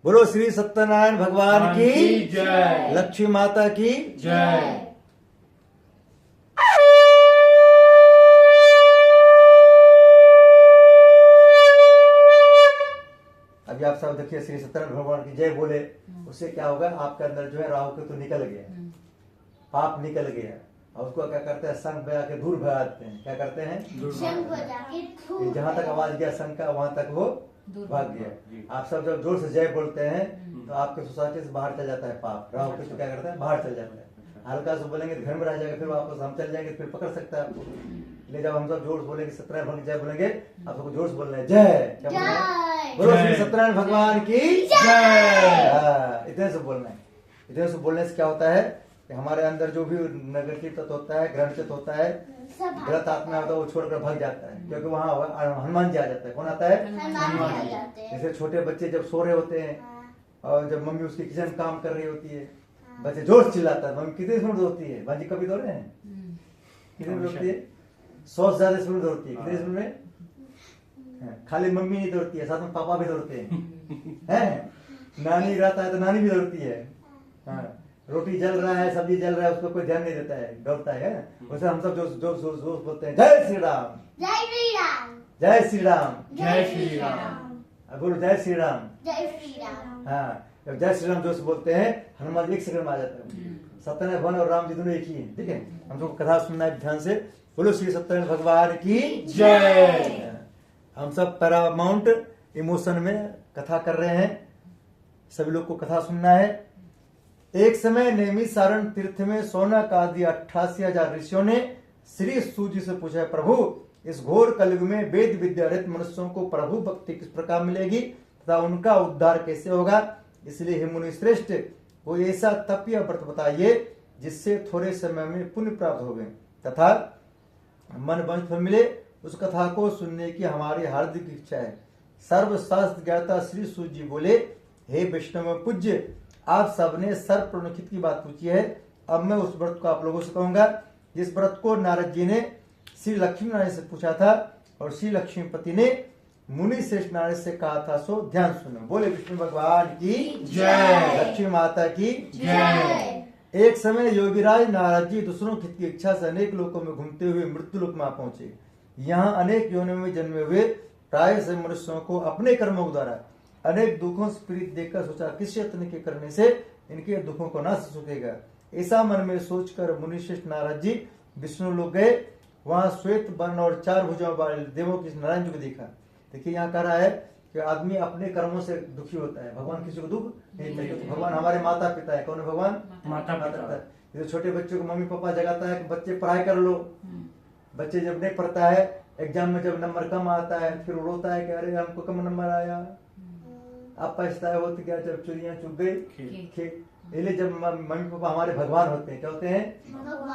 बोलो श्री सत्यनारायण भगवान की जय। लक्ष्मी माता की जय। अभी आप सब देखिए श्री सत्यनारायण भगवान की जय बोले, उससे क्या होगा, आपके अंदर जो है राहु के तो निकल गया, पाप निकल गया, और उसको क्या करते हैं, शंख बजा के दूर भगाते हैं। क्या करते हैं, शंख बजा के दूर। जहां तक आवाज गया शंख का, वहां तक वो भाग गया। आप सब जब जोर से जय बोलते हैं तो आपके सोसाइटी से बाहर चल जाता है पाप, राहु के तो क्या करता है, बाहर चल जाता है। हल्का से बोलेंगे तो घर में रह जाएगा, फिर वापस हम चल जाएंगे, फिर पकड़ सकता है आपको। ले जब हम सब जोर से बोलेंगे, सत्यनारायण भगवान की जय बोलेंगे, आप सबको जोर से बोलना है जय। क्या बोलना है? बोलो श्री सत्यनारायण भगवान की जय। इतने से बोलना है। इतने से बोलने से क्या होता है कि हमारे अंदर जो भी नेगेटिव तत्व होता है, ग्रहण चित्त होता है, गलत आत्मा होता है, वो छोड़कर भाग जाता है। क्योंकि वहाँ हनुमान जी आ जाता है। कौन आता है? हनुमान जी आते हैं। जैसे छोटे बच्चे जब सो रहे होते हैं और जब मम्मी उसकी किचन काम कर रही होती है, बच्चे जोर से चिल्लाता है, मम्मी कितनी स्पीड दौड़ती है? भाजी कभी दौड़ रहे हैं? कितनी दौड़ती है? 100 से ज्यादा स्पीड दौड़ती है। कितनी स्पीड में? खाली मम्मी नहीं दौड़ती है, साथ में पापा भी दौड़ते हैं। नानी रहता है तो नानी भी दौड़ती है। रोटी जल रहा है, सब्जी जल रहा है, उसको कोई ध्यान नहीं देता है, दौड़ता है। वैसे हम सब जोर जोर जोर बोलते हैं जय श्री राम, जय श्री राम, जय श्री राम, जय श्री राम। बोलो जय श्री राम। जय श्री राम। हाँ, जब जय श्री राम जोर से बोलते हैं, हनुमान जी 1 सेकंड में आ जाता है। सत्यनारायण भगवान और राम जी दोनों एक ही है। ठीक है, हम सबको कथा सुनना है ध्यान से। बोलो श्री सत्यनारायण भगवान की जय। हम सब पैरामाउंट इमोशन में कथा कर रहे हैं, सभी लोग को कथा सुनना है। एक समय नेमिष सारण तीर्थ में सोनक आदि 88,000 ऋषियों ने श्री सूत जी से पूछा, प्रभु इस घोर कलयुग में वेद विद्या रहित मनुष्यों को प्रभु भक्ति किस प्रकार मिलेगी तथा उनका उद्धार कैसे होगा? इसलिए हे मुनि श्रेष्ठ, वो ऐसा तप या व्रत बताइए जिससे थोड़े समय में पुण्य प्राप्त हो गए तथा मन वंश फल मिले। उस कथा को सुनने की हमारी हार्दिक इच्छा है। सर्वशास्त्र ज्ञाता श्री सूत जी बोले, हे वैष्णव पूज्य, आप सबने सर्वप्रणोखित की बात पूछी है। अब मैं उस व्रत को आप लोगों से कहूंगा जिस व्रत को नारद जी ने श्री लक्ष्मी नारायण से पूछा था और श्री लक्ष्मीपति ने मुनि श्रेष्ठ नारायण से कहा था, सो ध्यान सुनो। बोले विष्णु भगवान की जय। लक्ष्मी माता की जय। एक समय योगीराज नारद जी दूसरों हित की इच्छा से अनेक लोकों में घूमते हुए मृत्यु लोक में पहुंचे। यहाँ अनेक योनियों में जन्मे हुए प्राय से मनुष्यों को अपने कर्मों के द्वारा अनेक दुखों से पीड़ित देखकर सोचा, किस यत्न के करने से इनके दुखों को नाश सुखेगा। ऐसा मन में सोचकर मुनिश्रेष्ठ नारद जी विष्णु लोक गए। वहां श्वेत वर्ण और 4 भुजाओं वाले देवों की नारायण जी को देखा। देखिए यहाँ कह रहा है कि आदमी अपने कर्मों से दुखी होता है, भगवान किसी को दुख नहीं चाहिए। तो भगवान हमारे माता पिता है। कौन है भगवान? माता पिता। जैसे छोटे बच्चों को मम्मी पापा जगाता है कि बच्चे पढ़ाई कर लो। बच्चे जब नहीं पढ़ता है, एग्जाम में जब नंबर कम आता है, फिर रोता है कि अरे हमको कम नंबर आया। अब पछताए हो तो क्या, जब चुरियां चुग गई खेत। इसलिए जब मम्मी पापा हमारे भगवान होते हैं, क्या होते हैं?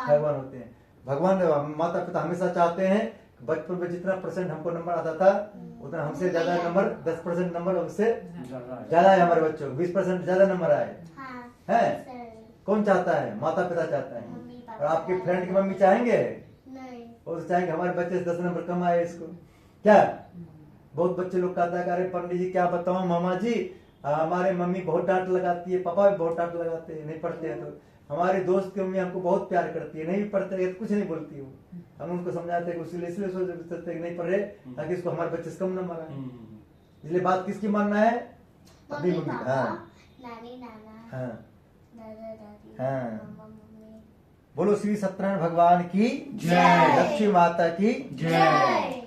भगवान होते हैं। भगवान माता पिता हमेशा चाहते हैं बचपन में जितना % हमको नंबर आता था उतना हमसे ज्यादा नंबर, 10% नंबर हमसे ज्यादा है हमारे बच्चों को, 20% ज्यादा नंबर आए हैं। कौन चाहता है? माता पिता चाहता है। और आपके फ्रेंड की मम्मी चाहेंगे? नहीं। वो तो चाहेंगे हमारे बच्चे से 10 नंबर कम आए इसको। क्या बहुत बच्चे लोग कहता है, अरे पंडित जी क्या बताऊं मामा जी, हमारे मम्मी बहुत डांट लगाती है, पापा भी बहुत डांट लगाते हैं, नहीं पढ़ते हैं तो। हमारे दोस्त की मम्मी हमको बहुत प्यार करती है, नहीं पढ़ते हैं तो कुछ नहीं बोलती वो। हम उनको समझाते हैं, इसलिए सोचते हैं नहीं पढ़ रहे ताकि इसको हमारे बच्चे से कम नंबर आए। इसलिए बात किसकी मानना है? अपनी मम्मी मम्मी। पापा, हाँ नानी नाना, हाँ दादा दादी, हाँ। मम्मा मम्मी। बोलो श्री सत्यनारायण भगवान की जय। लक्ष्मी माता की जय।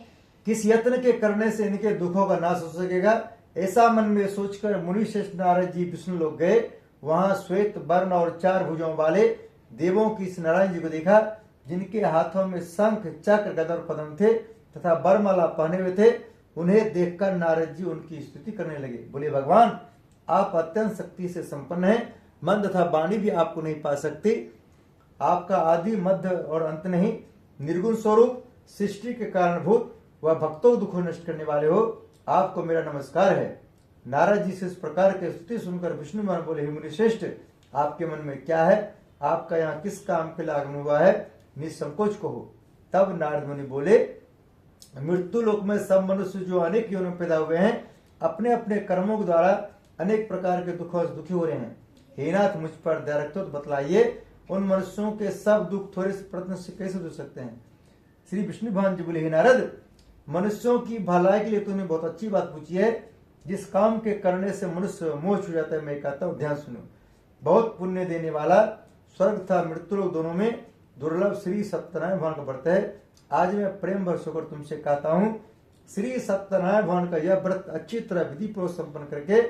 किस यत्न के करने से इनके दुखों का नाश हो सकेगा? ऐसा मन में सोचकर मुनि श्रेष्ठ नारद जी विष्णु लोक गए। वहां श्वेत वर्ण और 4 भुजाओं वाले देवों की इस नारायण जी को देखा, जिनके हाथों में शंख चक्र गदा और पद्म थे तथा बरमाला पहने हुए थे। उन्हें देखकर नारद जी उनकी स्तुति करने लगे। बोले, भगवान आप अत्यंत शक्ति से संपन्न हैं, मन तथा वाणी भी आपको नहीं पा सकती। आपका आदि मध्य और अंत नहीं, निर्गुण स्वरूप, सृष्टि के कारणभूत वह भक्तों दुखों नष्ट करने वाले हो, आपको मेरा नमस्कार है। नारद जी से इस प्रकार के स्तुति सुनकर विष्णु भगवान बोले, हे मुनि श्रेष्ठ, आपके मन में क्या है? आपका यहाँ किस काम के लिए आगमन हुआ है? निसंकोच कहो। तब नारद मुनि बोले, मृत्यु लोक में सब मनुष्य जो अनेक योनियों में पैदा हुए हैं, अपने अपने कर्मों के द्वारा अनेक प्रकार के दुखों से दुखी हो रहे हैं। हे नाथ, मुझ पर दया रखते हो तो बतलाइए उन मनुष्यों के सब दुख थोड़े से प्रयत्न से कैसे दूर सकते हैं। श्री विष्णु भगवान जी बोले, हे नारद, मनुष्यों की भलाई के लिए तूने बहुत अच्छी बात पूछी है। जिस काम के करने से मनुष्य मोह छू जाता है, मैं कहता हूँ ध्यान सुनो। बहुत पुण्य देने वाला स्वर्ग तथा मृत्यु लोक दोनों में दुर्लभ श्री सत्यनारायण भगवान का व्रत है। आज मैं प्रेम वर्ष होकर तुमसे कहता हूँ, श्री सत्यनारायण भगवान का यह व्रत अच्छी तरह विधि पूर्वक संपन्न करके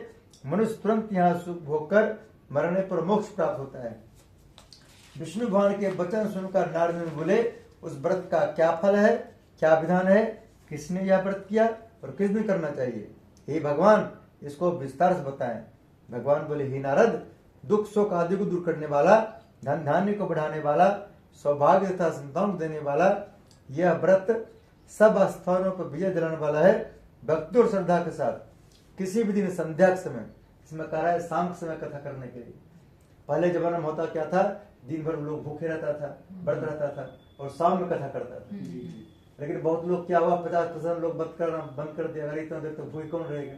मनुष्य तुरंत यहाँ सुख भोग कर मरने पर मोक्ष प्राप्त होता है। विष्णु भगवान के वचन सुनकर नारद मुनि बोले, उस व्रत का क्या फल है, क्या विधान है, किसने यह व्रत किया और किस दिन करना चाहिए? हे भगवान, इसको विस्तार से बताएं। भगवान बोले, हे नारद, दुख शोक आदि को दूर करने वाला, धन धान्य को बढ़ाने वाला, सौभाग्य तथा संतान को देने वाला यह व्रत सब स्थानों पर विजय दिलाने वाला है। भक्ति और श्रद्धा के साथ किसी भी दिन संध्या के समय, इसमें कह रहा है शाम के समय कथा करने के लिए। पहले जमाना में होता क्या था, दिन भर लोग भूखे रहता था, व्रत रहता था और शाम में कथा करता था। लेकिन बहुत लोग क्या हुआ, 50% लोग व्रत करना बंद कर दिया। अगर इतना देर तो भूखे कौन रहेगा।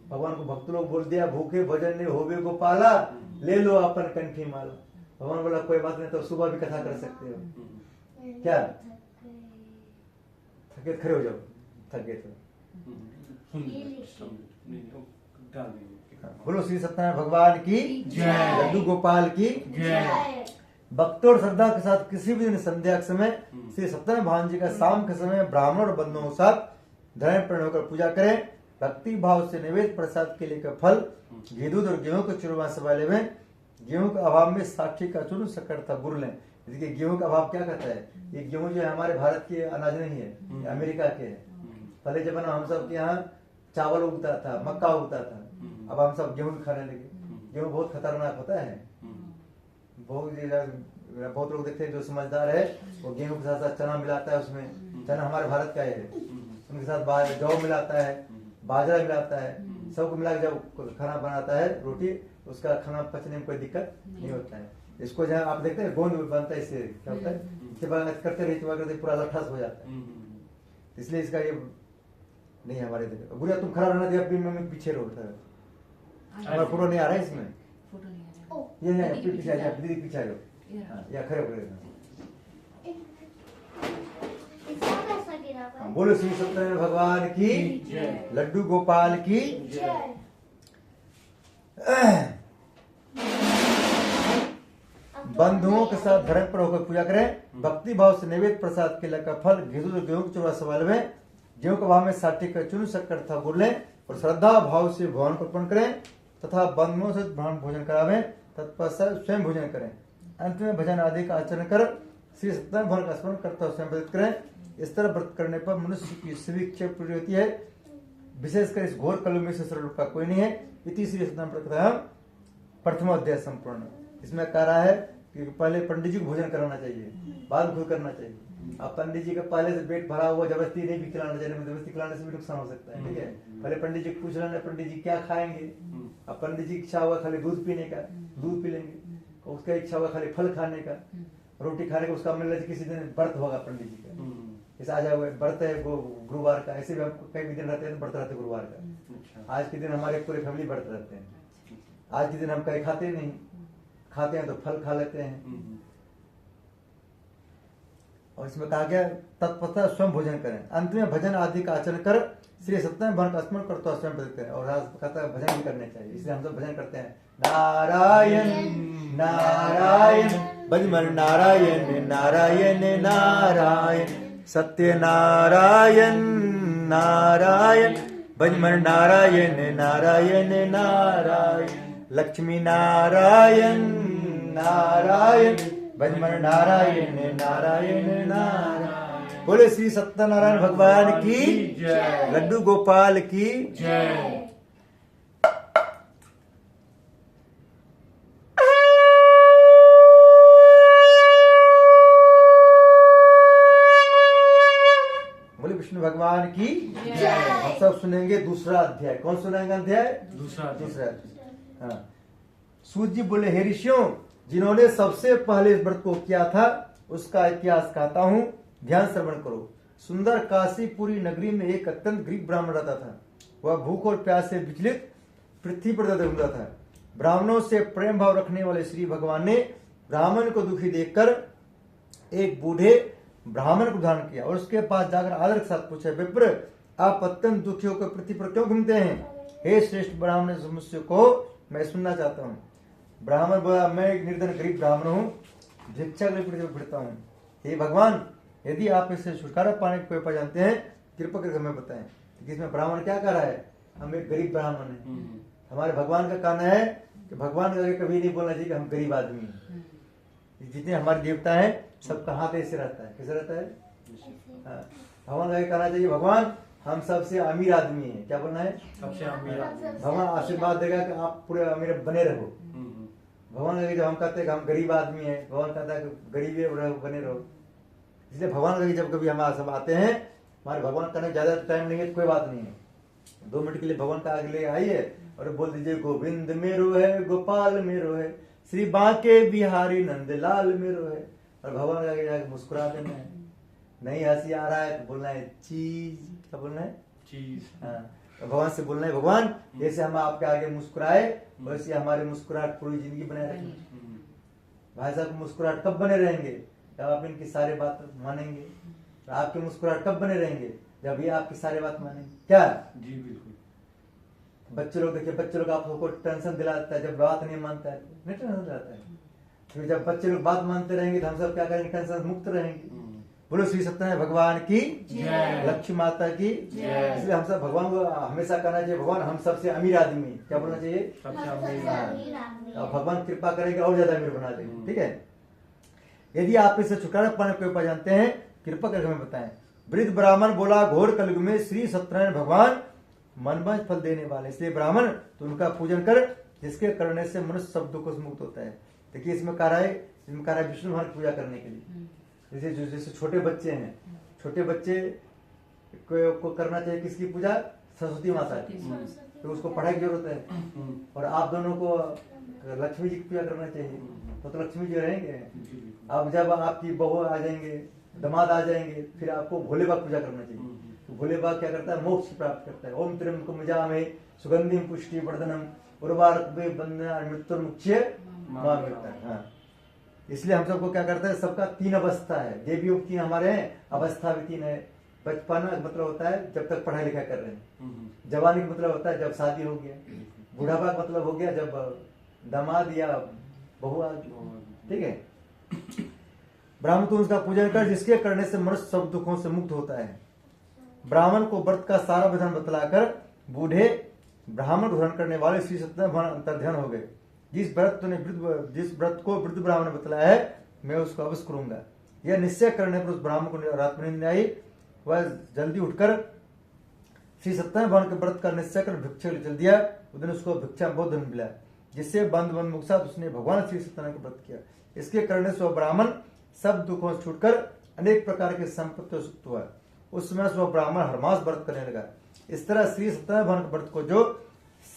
भगवान को भक्त लोग बोल दिया, भूखे भजन ने होवे गोपाला, ले लो अपन कंठी माला। भगवान बोला, कोई बात नहीं, तो सुबह भी कथा कर सकते हो। क्या थके खड़े हो जाओ, थक गए तो बोलो श्री सत्यनारायण भगवान की जय। लड्डू गोपाल की जय। भक्तों और श्रद्धा के साथ किसी भी दिन संध्या के समय श्री सत्यनारायण भगवान जी का शाम के समय ब्राह्मण और बंधुओं के साथ धर्म प्रण होकर पूजा करें। भक्ति भाव से निवेद प्रसाद के लिए का फल घी दूध और गेहूं के चूरमा से वाले में गेहूं के अभाव में साक्षी का चूर्ण शक्कर तथा गुड़ लें। देखिए गेहूं का अभाव क्या कहता है, ये गेहूं जो है हमारे भारत के अनाज नहीं है, ये अमेरिका के है। पहले जमाना हम सब के यहाँ चावल उगता था, मक्का उगता था, अब हम सब गेहूं भी खाने लगे। गेहूं बहुत खतरनाक होता है। बहुत लोग देखते हैं जो समझदार है वो गेहूं के साथ साथ चना मिलाता है उसमें। चना हमारे भारत का है, उनके साथ जौ मिलाता है, बाजरा मिलाता है, सबको मिला के जब खाना बनाता है रोटी, उसका खाना पचने में कोई दिक्कत नहीं होता है। इसको जहाँ आप देखते हैं गोंद बनता है, इससे क्या होता है, चिपा करते रहे पूरा लठास हो जाता है। इसलिए इसका ये नहीं हमारे देखो बुढ़िया, तुम खड़ा रहना दिया, मम्मी पीछे रो हमारा फोटो नहीं आ रहा है इसमें। फोटो नहीं आ रहा ये पीछे आ जाओ, दीदी पीछे आ जाओ, या खड़े हो गए। कैसा गिरा हुआ है? बोलो श्री सत्यनारायण भगवान की जय। लड्डू गोपाल की। जय। बंधुओं के साथ धर्म पर होकर पूजा करें। भक्ति भाव से नैवेद्य प्रसाद के का फल घी दूध गेहूं के चूरमा सवाल में गेहूं के भाव में साठी का चूर्ण शक्कर तथा गुड़ लें और श्रद्धा भाव से भगवान को अर्पण करें तथा बंधुओं से ब्राह्मण भोजन करावें, तत्पश्चात स्वयं भोजन करें। अंत में भजन आदि का आचरण कर श्री सत्यनारायण भगवान का स्मरण करता हुए स्वयं व्रत करें। इस तरह व्रत करने पर मनुष्य की सभी इच्छा पूरी होती है। विशेषकर इस घोर कलयुग में से सरल का कोई नहीं है। इति श्री सत्यनारायण व्रत प्रथमोध्याय संपूर्ण। इसमें कह रहा है कि पहले पंडित जी को भोजन कराना चाहिए, बाद खुद करना चाहिए। अब पंडित जी का पहले से पेट भरा हुआ जबरदस्ती नहीं भी खिलाना चाहिए, जबरदस्ती खिलाने से भी नुकसान हो सकता है। ठीक है, पहले पंडित जी को पूछ लेना, पंडित जी क्या खाएंगे। अब पंडित जी की इच्छा हुआ खाली दूध पीने का, दूध पी लेंगे। उसका इच्छा हुआ खाली फल खाने का, रोटी खाने का, उसका मिल किसी दिन व्रत होगा पंडित जी का। जैसे आज व्रत है गुरुवार का, ऐसे भी हम कई भी दिन रहते हैं तो व्रत रहते गुरुवार का। आज के दिन हमारे पूरे फैमिली व्रत रहते हैं। आज के दिन हम कहीं खाते नहीं, खाते हैं तो फल खा लेते हैं। और इसमें कहा गया तत्पश्चात स्वयं भोजन करें। अंत में भजन आदि का आचरण कर श्री सत्यनारायण भगवान का स्मरण करते हुए स्वयं व्रत करें। और कहता है भजन भी करने चाहिए, इसलिए हम सब भजन करते हैं। नारायण नारायण भजमन नारायण नारायण नारायण सत्य नारायण नारायण भजमन नारायण नारायण नारायण लक्ष्मी नारायण नारायण भजमन नारायण नारायण नारायण। बोले श्री सत्यनारायण भगवान की जय। लड्डू गोपाल की जय। बोले विष्णु भगवान की जय। हम सब सुनेंगे दूसरा अध्याय। कौन सुनाएंगे अध्याय? दूसरा अध्याय। हाँ। सूत जी बोले, हे ऋषियों, जिन्होंने सबसे पहले इस व्रत को किया था उसका इतिहास कहता हूँ, ध्यान श्रवण करो। सुंदर काशीपुरी नगरी में एक अत्यंत गरीब ब्राह्मण रहता था। वह भूख और प्यास से विचलित पृथ्वी पर घूमता था। ब्राह्मणों से प्रेम भाव रखने वाले श्री भगवान ने ब्राह्मण को दुखी देखकर एक बूढ़े ब्राह्मण को धारण किया और उसके पास जाकर आदर के साथ पूछा, विप्र आप अत्यंत दुखी होकर पृथ्वी पर क्यों घूमते हैं? हे श्रेष्ठ ब्राह्मण, समस्या को मैं सुनना चाहता हूँ। ब्राह्मण बोला, मैं एक निर्धन गरीब ब्राह्मण हूँ, भिक्षा के लिए पृथ्वी पर फिरता हूँ। हे भगवान, यदि आप इससे छुटकारा पाने के उपाय जानते हैं, कृपा करके हमें बताएं। इसमें ब्राह्मण क्या कर रहा है? हम एक गरीब ब्राह्मण है। हमारे भगवान का कहना है कि भगवान का कभी नहीं बोलना चाहिए कि हम गरीब आदमी हैं। जितने हमारे देवता हैं सबका हाथ ऐसे रहता है। कैसे रहता है? हाँ। भगवान का कहना चाहिए, भगवान हम सबसे अमीर आदमी हैं। क्या बोलना है? सबसे अमीर आदमी। भगवान आशीर्वाद देगा कि आप पूरे अमीर बने रहो। भगवान का जब हम कहते हैं कि हम गरीब आदमी हैं, भगवान कहता है कि गरीब रहो, बने रहो। इसलिए भगवान का जब कभी हमारे सब आते हैं, हमारे भगवान करने ज्यादा टाइम नहीं है तो कोई बात नहीं है। 2 मिनट के लिए भगवान का आगे ले आइए और बोल दीजिए, गोविंद मेरो है, गोपाल मेरो है, श्री बांके बिहारी नंदलाल मेरो है। और भगवान आगे जाके मुस्कुरा देना है। नहीं हंसी आ रहा है तो बोलना है चीज। क्या बोलना है? चीज। हाँ, तो भगवान से बोलना है, भगवान जैसे हम आपके आगे मुस्कुराए वैसे हमारी मुस्कुराहट पूरी जिंदगी बने रखें। भाई साहब मुस्कुराहट कब बने रहेंगे? जब आप इनकी सारी बात मानेंगे। आपके मुस्कुराहट कब बने रहेंगे? जब ये आपकी सारी बात मानेंगे। क्या? जी बिल्कुल। बच्चे लोग देखिए, बच्चे लोग आपको टेंशन दिलाता है, जब बात नहीं मानता है नहीं टेंशन दिलाता है। तो जब बच्चे लोग बात मानते रहेंगे तो हम सब क्या करेंगे? टेंशन मुक्त रहेंगे। बोलो श्री सत्यनारायण भगवान की जय। लक्ष्मी माता की जय। इसलिए हम सब भगवान को हमेशा कहना चाहिए, भगवान हम सबसे अमीर आदमी। क्या बोलना चाहिए? सबसे अमीर आदमी। और भगवान कृपा करेंगे और ज्यादा अमीर बना देंगे। ठीक है। यदि आप इससे छुटकारा पाने के उपाय जानते हैं, कृपा करके हमें बताएं। वृद्ध ब्राह्मण बोला, घोर कलयुग में श्री सत्यनारायण भगवान मनमंच फल देने वाले, इसलिए ब्राह्मण तो उनका पूजन कर, जिसके करने से मनुष्य सब दुखों से मुक्त होता है। देखिए इसमें कह रहा है विष्णु भगवान की पूजा करने के लिए। जैसे छोटे बच्चे हैं, छोटे बच्चे को करना चाहिए किसकी पूजा? सरस्वती माता की। तो उसको पढ़ाई की जरूरत है। और आप दोनों को लक्ष्मी जी की पूजा करना चाहिए, तो लक्ष्मी जी रहेंगे। अब जब आपकी बहू आ जाएंगे, दामाद आ जाएंगे, फिर आपको भोले बाबा पूजा करना चाहिए। तो भोले बाबा क्या करता है? मोक्ष प्राप्त करता है। ओम त्र्यंबकम यजामहे सुगंधिम पुष्टि वर्धनम उर्वारुकमे बंधना मृत्युर्मुच्य मामृता। हाँ, इसलिए हम सबको क्या करते हैं? सबका 3 अवस्था है। देवी योग 3 हमारे हैं, अवस्था भी 3 है। बचपन मतलब होता है जब तक पढ़ाई लिखाई कर रहे हैं। जवानी का मतलब होता है जब शादी हो गया। बुढ़ापा का मतलब हो गया जब दामाद या बहू आ गई। ठीक है। ब्राह्मण तो उसका पूजन कर, जिसके करने से मनुष्य सब दुखों से मुक्त होता है। ब्राह्मण को व्रत का सारा विधान बतलाकर बूढ़े ब्राह्मण को ग्रहण करने वाले श्री सत्यनारायण भगवान अंतर्ध्यान हो गए। जिस व्रत को वृद्ध ब्राह्मण ने बतलाया है, मैं उसको अवश्य करूंगा। यह निश्चय करने पर उस ब्राह्मण को रात में नींद आई। वह जल्दी उठकर श्री सत्यनारायण भगवान के व्रत का निश्चय कर भिक्षा चल दिया। उस दिन उसको भिक्षा में बहुत धन मिला, जिससे बंद मुख साथ उसने भगवान श्री सत्यनारायण का व्रत किया। इसके करने से वह ब्राह्मण सब दुखों से छूटकर अनेक प्रकार के संपत्ति से युक्त हुआ। उस समय से वह ब्राह्मण हर मास व्रत करने लगा। इस तरह श्री सत्यनारायण भगवान के व्रत को जो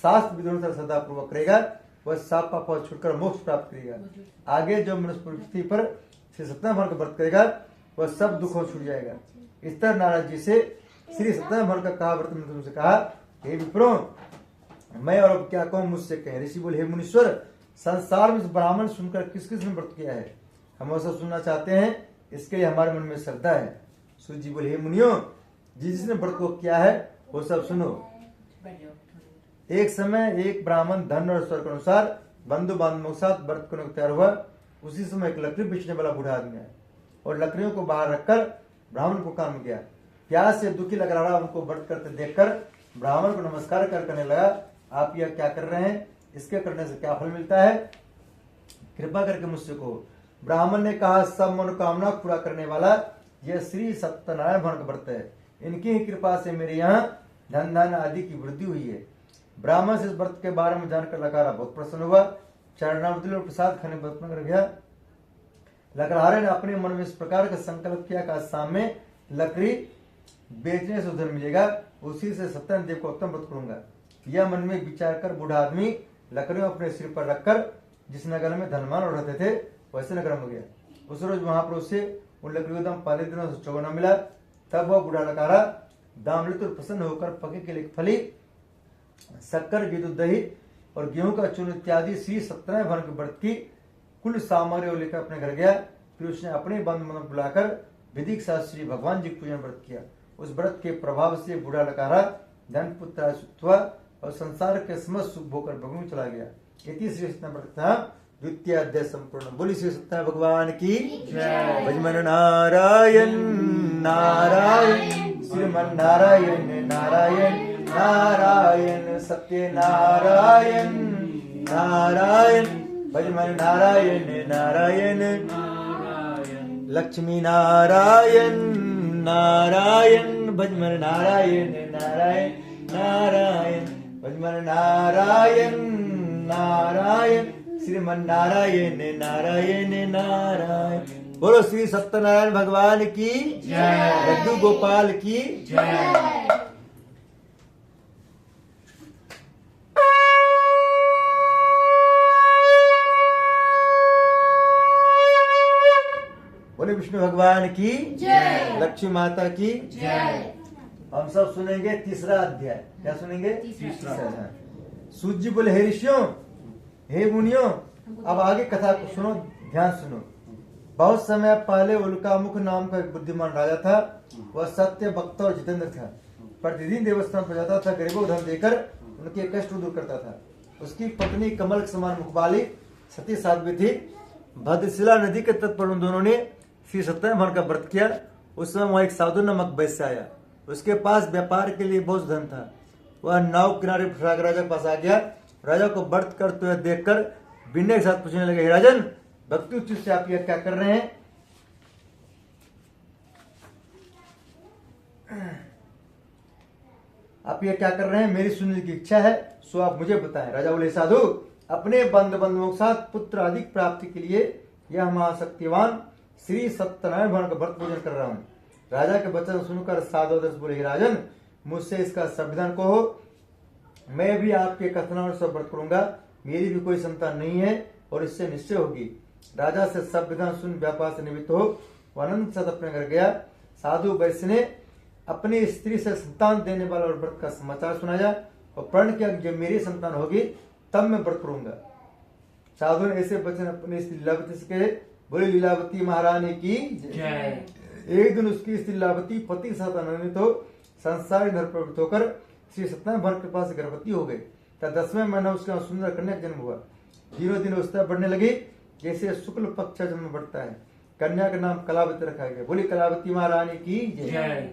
शास्त्र विधियों से श्रद्धापूर्वक करेगा, वह साप पाप और छूटकर मोक्ष प्राप्त करेगा। आगे जो मनुष्य पृथ्वी पर श्री सत्यनारायण भगवान का व्रत करेगा, वह सब दुखों से छूट जाएगा। इस तरह नारद जी से श्री सत्यनारायण भगवान का कहा व्रत में तुमसे कहा, हे विप्रो, मैं और अब क्या कहूँ, मुझसे कहें। ऋषि बोले, हे मुनीश्वर, संसार में ब्राह्मण सुनकर किस किस ने व्रत किया है? हम वह सब सुनना चाहते हैं, इसके लिए हमारे मन में श्रद्धा है। सूर्य जी बोले, हे मुनियो, जिसने व्रत को किया है वो सब सुनो। एक समय एक ब्राह्मण धन और स्वर के अनुसार बंधु बांधवों के साथ व्रत करने को तैयार हुआ। उसी समय एक लकड़ी बेचने वाला बूढ़ा आदमी आया और लकड़ियों को बाहर रखकर ब्राह्मण को काम किया। प्यास से दुखी लग रहा, उनको व्रत करते देखकर ब्राह्मण को नमस्कार करने लगा, आप यह क्या कर रहे हैं? इसके करने से क्या फल मिलता है? कृपा करके मुझसे कहो। ब्राह्मण ने कहा, सब मनोकामना पूरा करने वाला यह श्री सत्यनारायण भगवान का व्रत है। इनकी ही कृपा से मेरे यहाँ धन आदि की वृद्धि हुई है। ब्राह्मण से इस व्रत के बारे में जानकर लकड़हारा बहुत प्रसन्न हुआ। चरणावती और प्रसाद खाने पर गया। लकड़हारे ने अपने मन में इस प्रकार का संकल्प किया कि शाम में लकड़ी बेचने से उधर मिलेगा, उसी से सत्यनारायण देव को उत्तम व्रत करूंगा। यह मन में विचार कर बूढ़ा आदमी लकड़ियों अपने सिर पर रखकर जिस नगर में धनवान और रहते थे वैसे नगर में गया। उस रोज वहां पर उसे उन लकड़ियों दाम पहले दिनों से चौगुना मिला। तब वह बूढ़ा लकड़हारा दाम लेते और प्रसन्न होकर पके के लिए फली शक्कर, विद्युत दही और गेहूं का चूर्ण इत्यादि श्री सत्यनारायण भगवान के व्रत की कुल सामग्री को लेकर अपने घर गया। फिर उसने अपने बंधु बांधव बुलाकर विधिक साथ श्री भगवान जी पूजन व्रत किया। उस व्रत के प्रभाव से बूढ़ा लकारा धन पुत्र सुख हुआ और संसार के समस्त सुख भोकर भगवान चला गया। इति श्री सत्यनारायण व्रत था द्वितीय अध्याय संपूर्ण। बोली श्री सत्यनारायण भगवान की जय। भजमन नारायण नारायण श्रीमन नारायण नारायण नारायण सत्य नारायण नारायण भजमन नारायण नारायण लक्ष्मी नारायण नारायण भजमन नारायण नारायण नारायण भजमन नारायण नारायण श्रीमन नारायण नारायण नारायण। बोलो श्री सत्यनारायण भगवान की जय। लड्डू गोपाल की जय। बोले विष्णु भगवान की जय। लक्ष्मी माता की जय। हम सब सुनेंगे तीसरा अध्याय। क्या सुनेंगे? तीसरा। अध्याय। सूत जी बोले, हे ऋषियों, हे मुनियों, अब आगे कथा को सुनो, ध्यान सुनो। बहुत समय पहले उल्कामुख नाम का एक बुद्धिमान राजा था। वह सत्य भक्त और जितेंद्र था। प्रतिदिन देवस्थान पर जाता था, गरीबों को धन देकर उनके कष्ट दूर करता था। उसकी पत्नी कमल के समान मुख वाली सती साध्वी थी। भद्रशिला नदी के तट पर उन दोनों ने श्री सत्यनारायण भगवान का व्रत किया। उस समय वहाँ एक साधु नामक वैश्य आया। उसके पास व्यापार के लिए बहुत धन था। वह नाव किनारे राजा के पास आ गया। राजा को व्रत करते हुए देखकर विनय के साथ पूछने लगे, हे राजन, भक्ति उच्च से आप यह क्या कर रहे हैं? आप ये क्या कर रहे हैं? मेरी सुनने की इच्छा है, सो आप मुझे बताएं। राजा बोले, साधु, अपने बंधुओं के साथ पुत्र अधिक प्राप्ति के लिए यह महाशक्तिवान श्री सत्यनारायण भगवान का व्रत पूजन कर रहा हूँ। राजा के वचन सुनकर साधु दस बोले, राजन, मुझसे इसका संविधान कहो, मैं भी आपके कथनानुसार व्रत करूंगा। मेरी भी कोई संतान नहीं है और इससे निश्चय होगी। राजा से संविधान सुन व्यापार से निवृत्त हो वह आनंद साथ अपने घर गया। साधु वैश्य ने अपनी स्त्री से संतान देने वाला और व्रत का समाचार सुनाया और प्रण किया, जब मेरी संतान होगी तब मैं व्रत करूंगा। साधु ने ऐसे वचन अपनी स्त्री लीलावती से कहे। बोले, लीलावती महारानी की जय। एक दिन उसकी स्त्री लीलावती पति के साथ आनंदित हो संसार घर प्रवृत्त होकर श्री सत्यनारायण भगवान के पास गर्भवती हो गई। तब 10वें महीना उसका सुंदर कन्या का जन्म हुआ। दिनों दिन अवस्था बढ़ने लगी, जैसे शुक्ल पक्ष का जन्म बढ़ता है। कन्या का नाम कलावती रखा गया। बोली, कलावती महारानी की जय।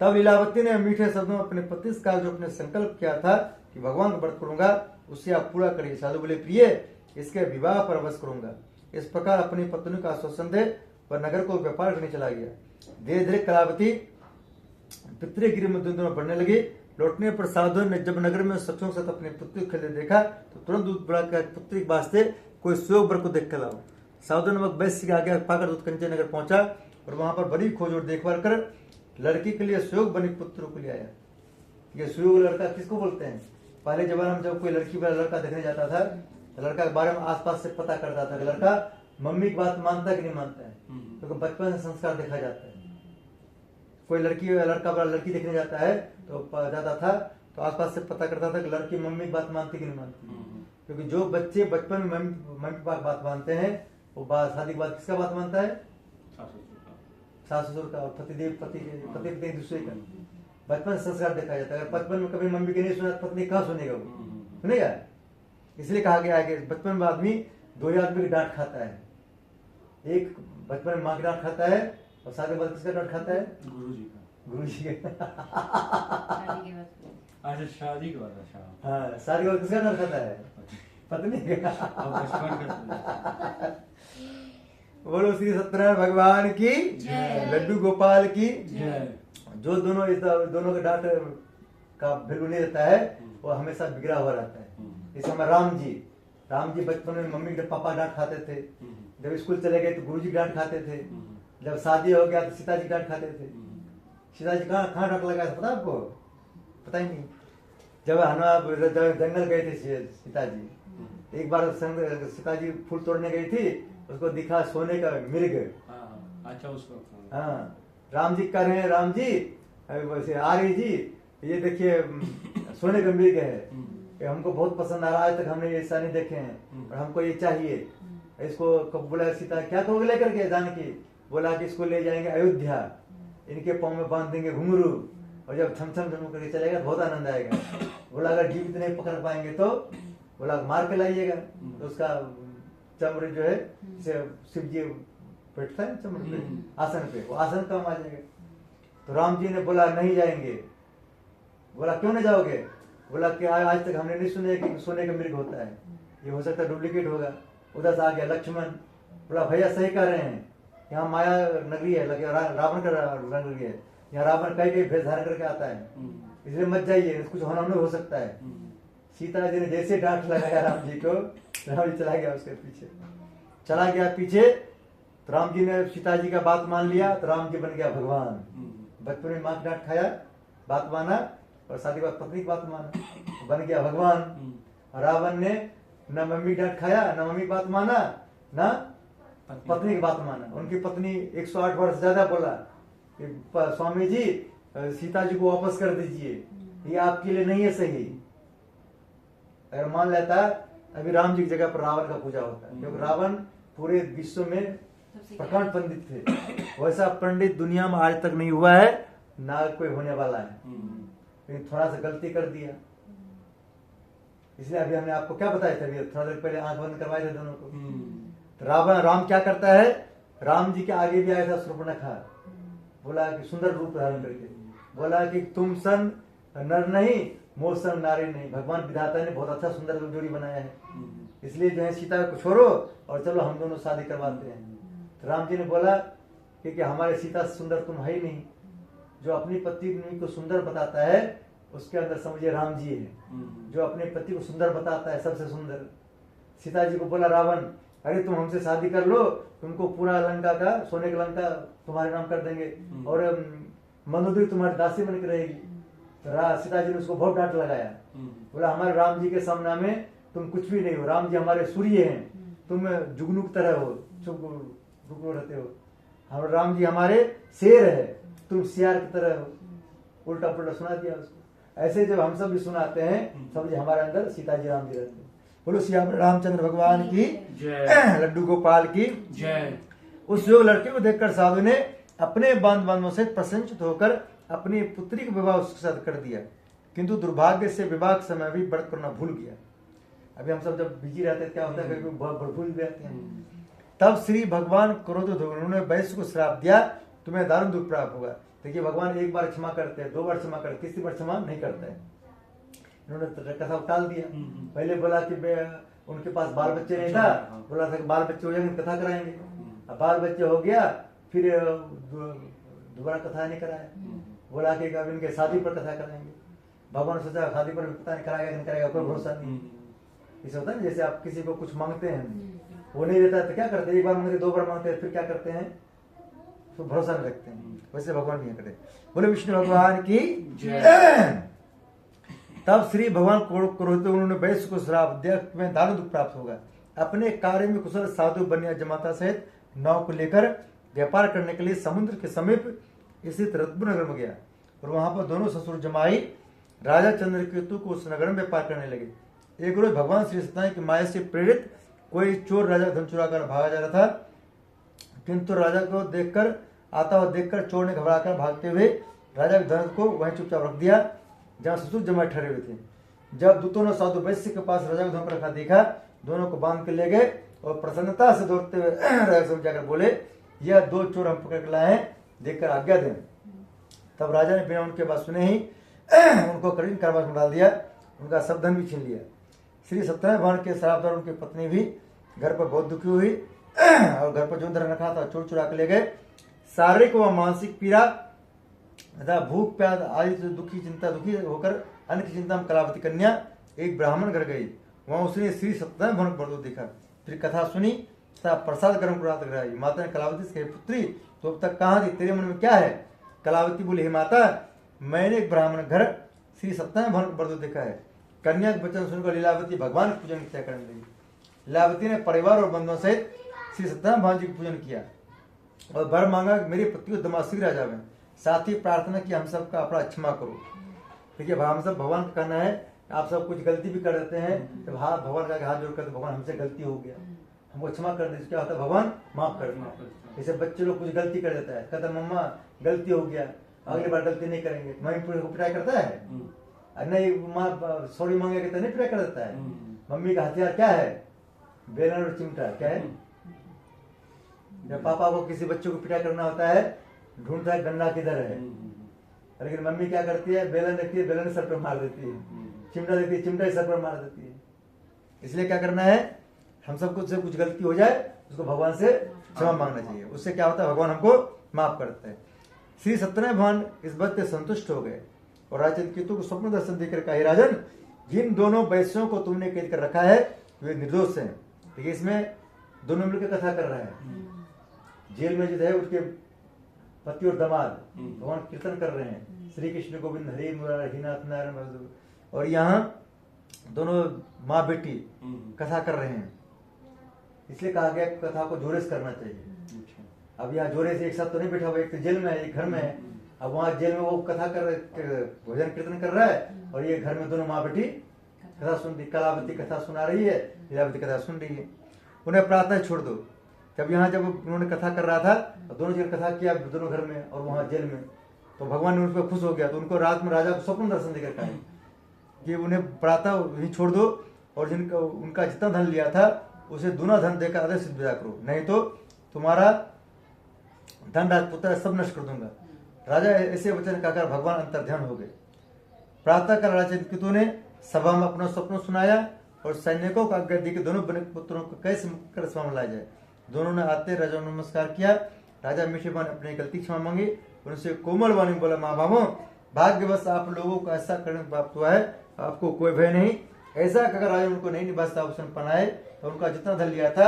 तब लीलावती ने मीठे शब्दों में अपने पति से कहा, जो अपने संकल्प किया था कि भगवान का व्रत करूंगा, उससे आप पूरा करिए। साधु बोले, प्रिय, इसके विवाह पर अवश्य करूंगा। इस प्रकार अपनी पत्नी का आश्वासन दे वह नगर को व्यापार करने चला गया। धीरे धीरे कलावती पितृगिरी में दोनों बढ़ने लगी। लौटने पर साधु ने जब नगर में सखियों के साथ अपने पुत्री को खेलते देखा तो तुरंत दूध बुलाकर पुत्री के वास्ते कोई सुयोग वर को देख कर लाओ। साधु नमक वैश्य के आगे पाकर दूध कंचे नगर पहुंचा और वहां पर बड़ी खोज और देखभाल कर लड़की के लिए सुयोग बनी पुत्र को ले आया। ये सुयोग लड़का किसको बोलते हैं? पहले जमाने में जब कोई लड़की वाला लड़का देखने जाता था तो लड़का के बारे में आसपास से पता करता था कि लड़का मम्मी की बात मानता है कि नहीं मानता है, क्योंकि तो बचपन से संस्कार देखा जाता है। कोई लड़की लड़का वाला लड़की देखने जाता है तो जाता था तो आसपास से पता करता था कि लड़की मम्मी की बात मानती कि नहीं मानती, क्योंकि जो बच्चे बचपन में मम्मी पापा की बात मानते हैं वो शादी के बाद किसका बात मानता है? सास ससुर का, पतिदेव पति एक दूसरे का। बचपन से संस्कार देखा जाता है। अगर बचपन में कभी मम्मी के नहीं सुना पत्नी कहाँ सुनेगा? वो सुनेगा। इसलिए कहा गया है कि बचपन में आदमी दो ही आदमी की डांट खाता है। एक बचपन में माँ की डांट खाता है और शादी के बाद किसका डांट खाता है? गुरु जी का। अच्छा, शादी के बाद? हाँ, शादी के बाद किसका डांट खाता है? पत्नी का। बोलो श्री सत्यनारायण भगवान की जय। लड्डू गोपाल की जय। जो दोनों के डांट का वैल्यू नहीं रहता है वो हमेशा बिगड़ा हुआ रहता है। इस समय राम जी बचपन में मम्मी के पापा डांट खाते थे। जब स्कूल चले गए तो गुरु जी डांट खाते थे। जब शादी हो गया तो सीता जी डांट खाते थे। सीता जी कहाँ डांट लगाया था पता आपको? पता ही नहीं। जब हनुमान जंगल गए थे सीता जी, एक बार सीता जी फूल तोड़ने गई थी, उसको दिखा सोने का मिर्ग। अच्छा, उसको हाँ, राम जी कह रहे हैं, राम जी वैसे आ रही जी, ये देखिए सोने का मृग है, ये हमको बहुत पसंद आ रहा है, आज तक हमने ऐसा नहीं देखे हैं और हमको ये चाहिए। इसको कब बोला सीता क्या कहोगे लेकर के जानकी? बोला कि इसको ले जाएंगे अयोध्या, इनके पाँव में बांध देंगे घुंघरू और जब छम छम छम करके चलेगा बहुत आनंद आएगा। बोला अगर जीवित नहीं पकड़ पाएंगे तो बोला मार के लाइएगा। तो उसका चमड़े जो है शिव जी बैठता है चमड़े पे, आसन पे, वो आसन काम आ जाएगा। तो राम जी ने बोला नहीं जाएंगे। बोला क्यों नहीं जाओगे? बोला कि आज तक हमने नहीं सुने कि सोने का मृग होता है, ये हो सकता है डुप्लीकेट होगा। उधर से आ गया लक्ष्मण। बोला भैया सही कह रहे हैं, यहाँ माया नगरी है, रावण का नगरी है, यहाँ रावण कई भेष धारण करके आता है, इसलिए मत जाइए, कुछ होना नहीं हो सकता है। सीता जी ने जैसे डांट लगाया राम जी को, राम जी चला गया उसके पीछे, चला गया पीछे। तो राम जी ने सीता जी का बात मान लिया, तो राम जी बन गया भगवान। बचपन में माँ की डांट खाया, बात माना, और शादी के बाद पत्नी की बात माना, बन गया भगवान। रावण ने न मम्मी की डांट खाया, न मम्मी की बात माना, न पत्नी की बात माना। उनकी पत्नी 108 वर्ष ज्यादा बोला कि स्वामी जी सीता जी को वापस कर दीजिए, ये आपके लिए नहीं है सही। अगर मान लेता अभी राम जी की जगह पर रावण का पूजा होता है, क्योंकि रावण पूरे विश्व में प्रकांड पंडित थे। वैसा पंडित दुनिया में आज तक नहीं हुआ है, ना कोई होने वाला है। लेकिन थोड़ा सा गलती कर दिया, इसलिए अभी हमने आपको क्या बताया था, थोड़ा देर पहले आंख बंद करवाए थे दोनों को। तो राम क्या करता है, राम जी के आगे भी आया था शूर्पणखा, बोला कि सुंदर रूप धारण करके, बोला कि तुम सन नर नहीं, मोह सन नारी नहीं। भगवान विधाता ने बहुत अच्छा सुंदर जोड़ी बनाया है, इसलिए जो है सीता को छोड़ो और चलो हम दोनों शादी करवाते हैं। तो राम जी ने बोला कि हमारे सीता से सुंदर तुम है ही नहीं। जो अपनी पत्नी को सुंदर बताता है उसके अंदर समझिए राम जी है, जो अपने पति को सुंदर बताता है सबसे सुंदर। सीता जी को बोला रावण, अरे तुम हमसे शादी कर लो, तुमको पूरा लंका का सोने का लंका तुम्हारे नाम कर देंगे और मंदोदरी तुम्हारी दासी बन के रहेगी। तो सीता जी ने उसको बहुत डांट लगाया, बोला हमारे राम जी के सामने में तुम कुछ भी नहीं हो, राम जी हमारे सूर्य हैं, तुम जुगनू की तरह हो, चुप रहते हो। हमारे राम जी हमारे शेर है, तुम सियार की तरह हो। उल्टा पुल्टा सुना दिया उसको। ऐसे जब हम सब भी सुनाते हैं, समझे हमारे अंदर सीता जी राम जी रहते हैं। बोलो सियावर रामचंद्र भगवान की जय, लड्डू गोपाल की जय। उस योग लड़के को देखकर साधु ने अपने बांधवों से प्रसन्नचित होकर अपनी पुत्री का विवाह उसके साथ कर दिया, किंतु दुर्भाग्य से विवाह के समय भी व्रत करना भूल गया। अभी हम सब जब बिजी रहते हैं क्या होता है, कभी भूल जाते हैं। तब श्री भगवान क्रोधित हो गए, उन्होंने वैश्य को श्राप दिया, तुम्हें दारुण दुख प्राप्त होगा। देखिए भगवान एक बार क्षमा करते हैं, 2 बार क्षमा करते, तीसरी बार क्षमा नहीं करते हैं। इन्होंने कथा टाल दिया। पहले बोला कि उनके पास बाल बच्चे नहीं था, बोला था कि बाल बच्चे हो जाएंगे कथा कराएंगे। अब बाल बच्चे हो गया, फिर दोबारा कथा नहीं कराया। बोला कि अब इनके शादी पर कथा कराएंगे। भगवान सोचा शादी पर पता नहीं कराएगा नहीं कराएगा, कोई भरोसा नहीं। इसे होता है जैसे आप किसी को कुछ मांगते हैं, वो नहीं देता तो क्या करते हैं, एक बार मांगते 2 बार मांगते हैं, फिर क्या करते हैं, तो भरोसा नहीं रखते हैं। वैसे भगवान नहीं करे। बोले विष्णु भगवान की जय। तब श्री भगवान क्रोधित, उन्होंने वैश्य को श्राप दिया, तुम्हें दारुण दुख प्राप्त होगा। अपने कार्य में कुशल साधु बनिया जमाता सहित नाव को लेकर व्यापार करने के लिए समुद्र के समीप स्थित रत्न नगर में गया, और वहां पर दोनों ससुर जमाई राजा चंद्रकेतु को उस नगर में व्यापार करने लगे। एक रोज भगवान श्री सत्यनारायण की माया से प्रेरित कोई चोर राजा धन चुरा कर भागा जा रहा था, किंतु राजा को देखकर आता हुआ देखकर चोर ने घबराकर भागते हुए राजा के धन को वहीं चुपचाप रख दिया जहाँ ससुर जमाई ठहरे हुए थे। जब दूतों ने साधु वैश्य के पास राजा को धन को रखा देखा, दोनों को बांध के ले गए और प्रसन्नता से दौड़ते हुए राजा से जाकर बोले, यह 2 चोर हम पकड़ के लाए हैं, देखकर आज्ञा दें। तब राजा ने बिना उनके बात सुने ही उनको कठिन कारावास में डाल दिया, उनका सब धन भी छीन लिया। श्री सत्यनारायण भगवान के श्राप द्वारा उनकी पत्नी भी घर पर बहुत दुखी हुई और घर पर जो धन रखा था चोर चुरा के ले गए। शारीरिक व मानसिक पीड़ा तथा भूख प्यास आदि से दुखी होकर अन्न की चिंता में कलावती कन्या एक ब्राह्मण घर गई। वहां उसने श्री सत्यनारायण भगवान को बहुत देखा, फिर कथा सुनी तथा प्रसाद गर्म कराई। माता ने कलावती से कही, पुत्री तो अब तक कहाँ थी, तेरे मन में क्या है? कलावती बोली, हे माता, मैंने एक ब्राह्मण घर श्री सत्यनारायण भगवान को बहुत देखा है। कन्या के वचन सुनकर लीलावती भगवान के पूजन तय करने लगी। लीलावती ने परिवार और बंधुओं सहित श्री सत्यनारायण भगवान जी का पूजन किया और वर मांगा कि मेरे पति को दमाश्री राजा में, साथ ही प्रार्थना की हम सबका अपना क्षमा करो। देखिए हम सब भगवान का कहना है, आप सब कुछ गलती भी कर देते हैं तो भगवान का हाथ जोड़ कर, भगवान हमसे गलती हो गया, हमको क्षमा कर दे। क्या होता है, भगवान माफ कर देता है। जैसे बच्चे लोग कुछ गलती कर देता है, कहता है मम्मा गलती हो गया, अगली बार गलती नहीं करेंगे, मम्मी पूरे को पिटाई करता है, नहीं माँ सॉरी मांगेगा तो नहीं पिटाई कर देता है। मम्मी का हथियार क्या है, बेलन और चिमटा। क्या है, जब पापा को किसी बच्चे को पिटाई करना होता है, ढूंढता है डंडा किधर है, लेकिन मम्मी क्या करती है, बेलन रखती है, बेलन सर पर मार देती है, चिमटा देती है, चिमटा सर पर मार देती है। इसलिए क्या करना है, हम सबको से कुछ गलती हो जाए उसको भगवान से क्षमा मांगना चाहिए, उससे क्या होता है, भगवान हमको माफ करते हैं। श्री सत्यनारायण भगवान इस बात से संतुष्ट हो गए और राजा चित्रकेतु को स्वप्न दर्शन देकर कहा, राजन जिन दोनों वैश्यों को तुमने कैद कर रखा है वे निर्दोष हैं। देखिए इसमें दोनों मिलकर कथा कर रहे हैं, जेल में जो है उसके पति और दामाद भगवान कीर्तन कर रहे हैं, श्री कृष्ण गोविंद हरे मुरारी नाथ नारायण, और यहाँ दोनों माँ बेटी कथा कर रहे हैं। इसलिए कहा गया कथा को जोरे से करना चाहिए। अब यहाँ जोरे से एक साथ तो नहीं बैठा हुआ, एक तो जेल में है, एक घर में है। अब वहाँ जेल में वो कथा भजन कीर्तन कर रहा है और ये घर में दोनों माँ बेटी कथा सुन रही, कलावती कथा सुना रही है, लीलावती कथा सुन रही है। उन्हें प्रार्थना छोड़ दो। जब यहाँ जब उन्होंने कथा कर रहा था, दोनों जगह कथा किया दोनों घर में और वहाँ जेल में, तो भगवान ने उन पर खुश हो गया, तो उनको रात में राजा को स्वप्न दर्शन देकर कहा कि उन्हें प्रातः ही छोड़ दो और जिनका उनका जितना धन लिया था उसे दूना धन देकर आदेश विदा करो, नहीं तो तुम्हारा धन राजपुत्र सब नष्ट कर दूंगा। राजा ऐसे वचन कहकर भगवान अंतर्ध्यान हो गए। प्रातः काल राजा चित्रकेतु ने सभा में अपना स्वप्न सुनाया और सैनिकों को आज्ञा दी कि दोनों पुत्रों को कैसे मुक्त कर सभा में लाया जाए। दोनों ने आते राजा ने नमस्कार किया। राजा मीठेबान अपनी गलती क्षमा मांगी, उनसे कोमल वाणी बोला, माँ बाबों भाग्यवश आप लोगों को ऐसा करने प्राप्त हुआ है, आपको कोई भय नहीं। ऐसा अगर राजा उनको नहीं निभाता अवसर पनाए तो उनका जितना धन लिया था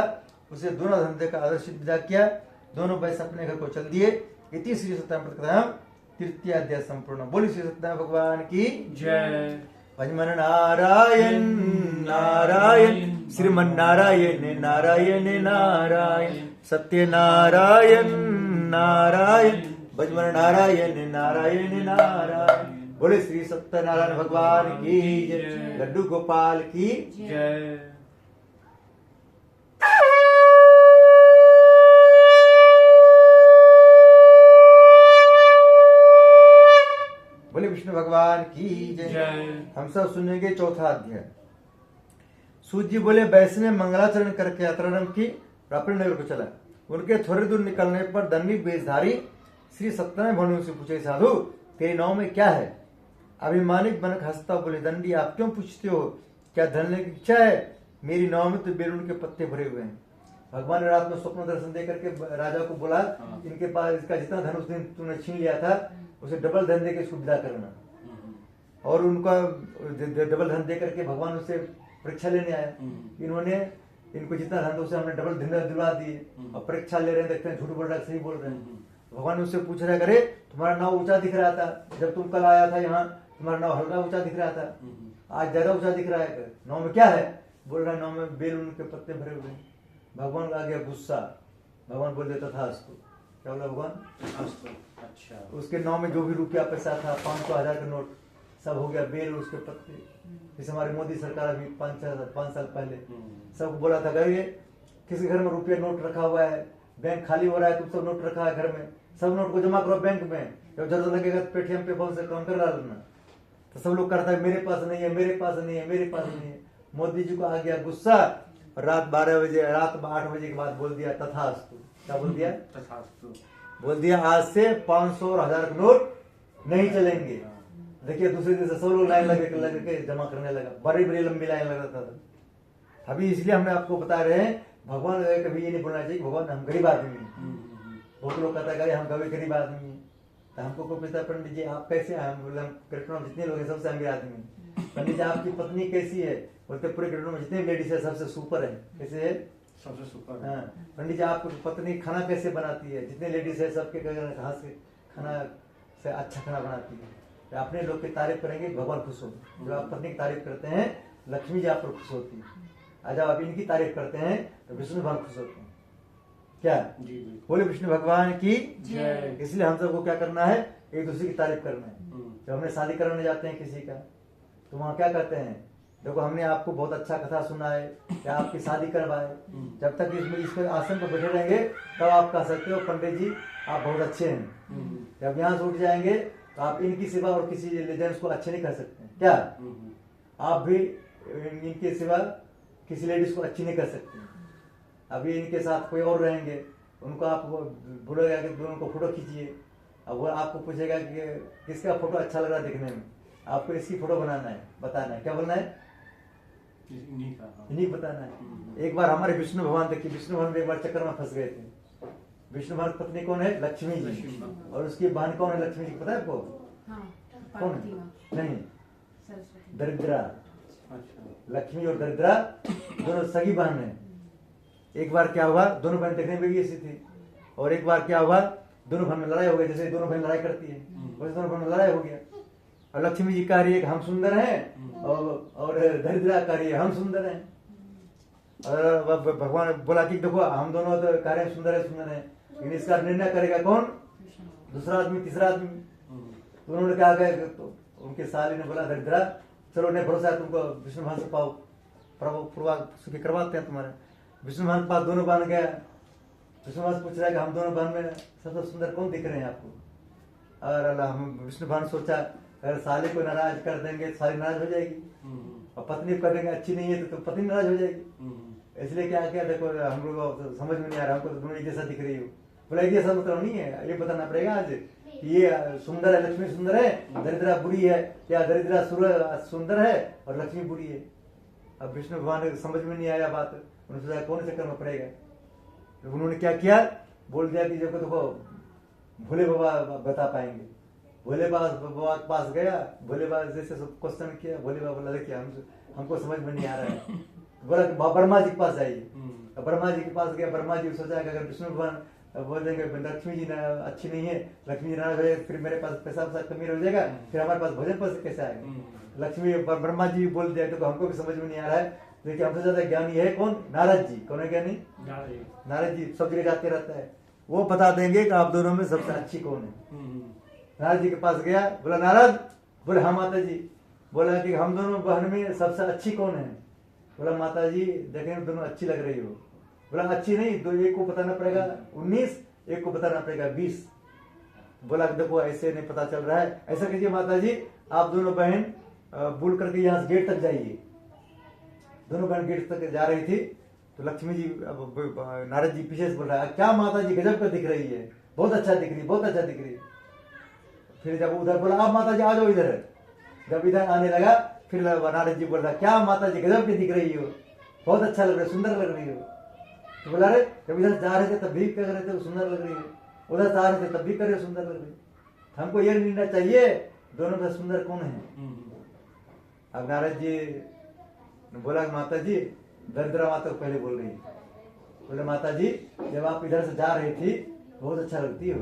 उसे दोनों धन देकर आदर्श विदा किया। दोनों वैसे अपने घर को चल दिए। इति श्री सत्यनारायण कथायां तृतीय अध्याय संपूर्ण। बोली श्री सत्यनारायण भगवान की जय। भजमन नारायण नारायण श्रीमन नारायण नारायण नारायण सत्य नारायण नारायण भजमन नारायण नारायण नारायण। बोले श्री सत्यनारायण भगवान की जय। लड्डू गोपाल की जय। बोले विष्णु भगवान की जय। जय। हम सब सुनेंगे चौथा अध्याय। सूत जी बोले, वैष्णव ने मंगलाचरण करके यात्रारंभ की और अपने नगर को चला। उनके थोड़ी दूर निकलने पर दंडिक वेशधारी श्री सत्यनारायण भगवान से पूछे, साधु तेरे नाव में क्या है? अभिमानिक बनक हंसता बोले, दंडी आप क्यों पूछते हो, क्या धन लेने की इच्छा है? मेरी नाव में तो बेलून के पत्ते भरे हुए हैं। भगवान ने रात में स्वप्न दर्शन दे करके राजा को बोला, इनके पास इसका जितना धन उस दिन तूने छीन लिया था उसे डबल धन देकर इसको विदा करना। और उनका डबल धन दे करके भगवान उससे परीक्षा लेने आया। इन्होंने इनको जितना धन था उसे हमने डबल धन दिलवा दिए और परीक्षा ले रहे हैं, देखते हैं झूठ बोल रहा है सही बोल रहे हैं। भगवान ने उससे पूछ रहा है, करे तुम्हारा नाव ऊंचा दिख रहा था, जब तुम कल आया था यहाँ तुम्हारा नाव हल्का ऊंचा दिख रहा था, आज ज्यादा ऊंचा दिख रहा है, नाव में क्या है? बोल रहा है नाव में बेल उनके पत्ते भरे हुए हैं। भगवान का आ गया गुस्सा। भगवान बोल देता था उसको, क्या बोला भगवान? अच्छा। उसके नाव में जो भी रुपया पैसा था 500 1000 का नोट सब हो गया बेल उसके पत्ते। जैसे हमारी मोदी सरकार अभी 5 साल पहले सब बोला था, अगर किसी घर में रुपया नोट रखा हुआ है, बैंक खाली हो रहा है, तुम सब नोट रखा है घर में, सब नोट को जमा करो बैंक में, जब जरूरत लगेगा तो पेटीएम पे फोन से काउंटर ला लेना। तो सब लोग करता है, मेरे पास नहीं है, मेरे पास नहीं है, मेरे पास नहीं है। मोदी जी को आ गया गुस्सा, रात 12 बजे रात 8 बजे के बाद बोल दिया तथास्तु। क्या बोल दिया? तथास्तु। बोल दिया आज से 500 और 1000 के नोट नहीं चलेंगे। देखिए दूसरे दिन से सब लोग लाइन लगे के जमा करने लगा, बड़ी बड़ी लंबी लाइन लग रहा था। अभी इसलिए हमने आपको बता रहे हैं, भगवान कभी ये नहीं बोलना चाहिए भगवान हम गरीब आदमी हैं। बहुत लोग कहता है हम कभी गरीब आदमी हैं, तो हमको को पूछता पंडित जी आप कैसे हैं? हम बोले कृष्ण में जितने लोग हैं सबसे अमीर आदमी हैं। पंडित जी आपकी पत्नी कैसी है? बोलते पूरे कृष्ण में जितने लेडीज है सबसे सुपर है। कैसे है? सबसे सुपर। हाँ। पंडित जी आपकी पत्नी खाना कैसे बनाती है? जितने लेडीज है सबके कहाँ से खाना से अच्छा खाना बनाती है। तो अपने लोग की तारीफ करेंगे भगवान खुश होते। जब आप पत्नी की तारीफ करते हैं लक्ष्मी जी आप पर खुश होती है। आज जब आप इनकी तारीफ करते हैं तो विष्णु भगवान खुश होते हैं। क्या? बोले विष्णु भगवान की जय। इसलिए हम सबको क्या करना है? एक दूसरे की तारीफ करना है। जब हमने शादी कराने जाते हैं किसी का तो वहाँ क्या कहते हैं, देखो हमने आपको बहुत अच्छा कथा सुना है या आपकी शादी करवाए, जब तक इस पर आसन पर बैठे रहेंगे तब आप कह सकते हो पंडित जी आप बहुत अच्छे हैं। जब यहाँ से उठ जाएंगे तो आप इनकी सिवा और किसी लेजेंड्स को अच्छे नहीं कर सकते क्या, आप भी इनके सिवा किसी लेडीज को अच्छी नहीं कर सकते। अभी इनके साथ कोई और रहेंगे, उनको आप बोलेगा कि दोनों को फोटो खींचिए, अब वो आपको पूछेगा कि किसका फोटो अच्छा लग रहा है देखने में, आपको इसकी फोटो बनाना है, बताना है, क्या बोलना है, इन्हीं बताना है। एक बार हमारे विष्णु भगवान देखिए, विष्णु भगवान एक बार चक्कर में फंस गए थे। विष्णु भगवान की पत्नी कौन है, लक्ष्मी जी, और उसकी बहन कौन है, लक्ष्मी जी पता है आपको, कौन है, नहीं दरिद्रा। लक्ष्मी और दरिद्रा दोनों सगी बहन है। एक बार क्या हुआ, दोनों बहन देखने में भी ऐसी थी, और एक बार क्या हुआ दोनों बहन में लड़ाई हो गई, जैसे दोनों बहन लड़ाई करती है वैसे दोनों बहन में लड़ाई हो गया। और लक्ष्मी जी कह रही है कि हम सुंदर हैं और दरिद्रा कह रही है हम सुंदर हैं। और भगवान बोला कि देखो हम दोनों तो कह रहे हैं सुंदर है, लेकिन इसका निर्णय करेगा कौन, दूसरा आदमी, तीसरा आदमी। तो उन्होंने कहा तो उनके साली ने बोला दरिद्रा चलो नहीं भरोसा है तुमको, विष्णु भगवान से पाओ, प्रभु पूर्वा सुखी करवाते हैं तुम्हारे। विष्णु भगवान के पास दोनों बहन गया, विष्णु भगवान पूछ रहा है कि हम दोनों बहन में सबसे सुंदर कौन दिख रहे हैं आपको। और हम विष्णु भगवान सोचा अगर साले को नाराज कर देंगे साली नाराज हो जाएगी, और पत्नी को कर देंगे अच्छी नहीं है तो पत्नी नाराज हो जाएगी, इसलिए क्या किया देखो हम लोग तो समझ में नहीं आ रहा, हमको तो दोनों एक जैसा दिख रही हो। बोला एक जैसा मतलब नहीं है, ये बताना पड़ेगा आज ये सुंदर है, लक्ष्मी सुंदर है, दरिद्रा बुरी है, या दरिद्रा सुंदर है और लक्ष्मी बुरी है। अब विष्णु भगवान को समझ में नहीं आया बात, उन्होंने सोचा कौन से करना पड़ेगा। तो उन्होंने क्या किया, बोल दिया कि देखो देखो भोले बाबा बता पाएंगे। भोले बाबा के पास गया, भोले बाबा जैसे क्वेश्चन किया, भोले बाबा बोला देखिए हमको समझ में नहीं आ रहा है। बोला कि ब्रह्मा जी के पास जाइए। ब्रह्मा जी के पास गया, ब्रह्मा जी सोचा कि अगर विष्णु भगवान बोल देंगे लक्ष्मी जी अच्छी नहीं है, लक्ष्मी जी नाराज हो जाएगी, फिर मेरे पास पैसा कमी हो जाएगा, फिर हमारे पास भोजन पैसे कैसे आएगा। लक्ष्मी ब्रह्मा जी बोल दिया तो हमको भी समझ में नहीं आ रहा है, लेकिन हमसे ज्यादा ज्ञानी है कौन, नारद जी। कौन है ज्ञानी, नारद जी, सब जगह जाते रहता है, वो बता देंगे कि आप दोनों में सबसे अच्छी कौन है। नारद जी के पास गया, बोला नारद, बोले हाँ माता जी। बोला कि हम दोनों बहन में सबसे अच्छी कौन है। बोला माता जी देखने में दोनों अच्छी लग रही हो। बोला अच्छी नहीं, दो एक को बताना पड़ेगा 19, एक को बताना पड़ेगा 20। बोला देखो ऐसे नहीं पता चल रहा है, ऐसा कीजिए माता जी आप दोनों बहन बोल करके यहाँ से गेट तक जाइए। दोनों बहन गेट तक जा रही थी तो लक्ष्मी जी नारद जी पीछे से बोल रहा है क्या माता जी गजब का दिख रही है, बहुत अच्छा दिख रही, बहुत अच्छा दिख रही। फिर जब उधर बोला आप माता जी आ जाओ इधर, जब इधर आने लगा फिर नारद जी बोल रहा क्या माता जी गजब की दिख रही हो, बहुत अच्छा लग रहा है, सुंदर लग रही हो। तो बोला रे जब इधर जा रहे थे तब भी कह रहे थे सुंदर लग रही है, उधर जा रहे थे तब भी कह रहे सुंदर लग रही है, हमको ये निर्णय चाहिए दोनों में सुंदर कौन है। अब नारद जी ने बोला माता जी दरिद्रा माता को पहले बोल रही है। बोले माता जी जब आप इधर से जा रही थी बहुत अच्छा लगती हो,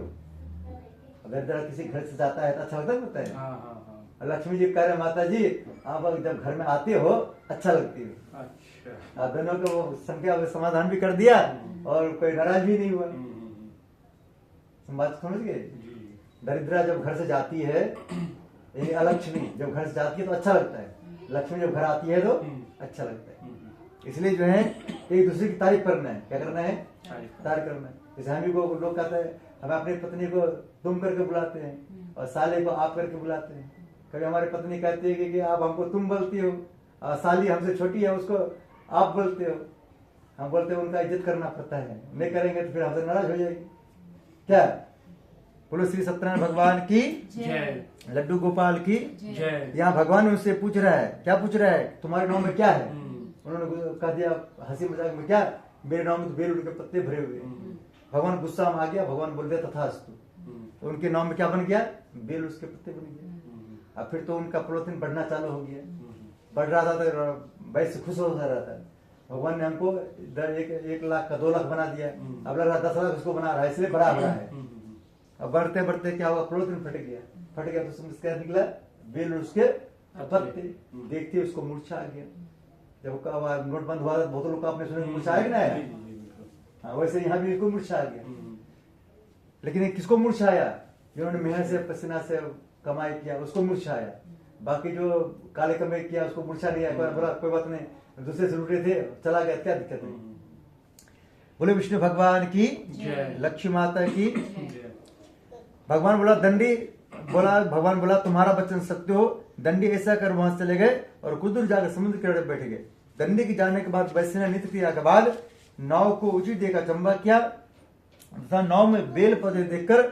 दरिद्रा किसी घर से जाता है तो अच्छा लगता है। लक्ष्मी जी कह रहे माता जी आप जब घर में आते हो अच्छा लगती हो। अच्छा। दोनों को वो संख्या समाधान भी कर दिया और कोई नाराज भी नहीं हुआ। बात समझ गए। दरिद्रा जब घर से जाती है यानी अलक्ष्मी जब घर से जाती है तो अच्छा लगता है, लक्ष्मी जब घर आती है तो अच्छा लगता है। इसलिए जो है एक दूसरे की तारीफ करना है, क्या करना है, तारीफ करना है। जैसे हम ही को लोग कहते हैं हम अपनी पत्नी को तुम करके बुलाते हैं और साले को आप करके बुलाते हैं। कभी हमारी पत्नी कहती है कि आप हमको तुम बोलती हो, साली हमसे छोटी है उसको आप बोलते हो। हम बोलते हैं उनका इज्जत करना पड़ता है, नहीं करेंगे तो फिर हमसे नाराज हो जाएगी। क्या बोलो श्री सत्यनारायण भगवान की जय, लड्डू गोपाल की जय। यहाँ भगवान उनसे पूछ रहा है, क्या पूछ रहा है, तुम्हारे नाम में क्या है। उन्होंने कह दिया हंसी मजाक में क्या, मेरे नाम में तो बेल के पत्ते भरे हुए। भगवान गुस्सा में आ गया, भगवान बोल दिया तथास्तु। तो उनके नाम में क्या बन गया, बेल उसके पत्ते बन गए। अब फिर तो उनका प्रोटीन बढ़ना चालू हो गया, बढ़ रहा था तो वैसे खुश होता रहता है। भगवान ने हमको 1 लाख का 2 लाख बना दिया, अब लग रहा 10 लाख उसको बना रहा है, इसलिए बड़ा बड़ा है। अब बढ़ते बढ़ते क्या हुआ, प्रोटीन फट गया तो क्या निकला, बेल उसके पत्ते। देखते उसको मूर्छा आ गया। जब नोट बंद हुआ बहुत लोग आपने सुने मूर्छा आएगा ना, वैसे यहाँ भी इसको मूर्छा आ गया। लेकिन किसको मूर्छा आया, जिन्होंने मेहनत से पसीना से कमाई किया उसको मूर्छा आया, बाकी जो काले कमाई किया उसको मूर्छा नहीं आया। कोई बोला कोई बात नहीं, दूसरे से लूटे थे चला गया, क्या दिक्कत है। बोले विष्णु भगवान की जय। लक्ष्मी माता की। जय। भगवान बोला भगवान बोला तुम्हारा वचन सत्य हो। दंडी ऐसा कर वहां से चले गए और कुछ दूर जाकर समुद्र किनारे बैठ गए। दंडी के जाने के बाद वैश्य ने नित्य क्रिया के बाद नाव को ऊंची देकर चंबा किया तथा नाव में बेल पौधे देखकर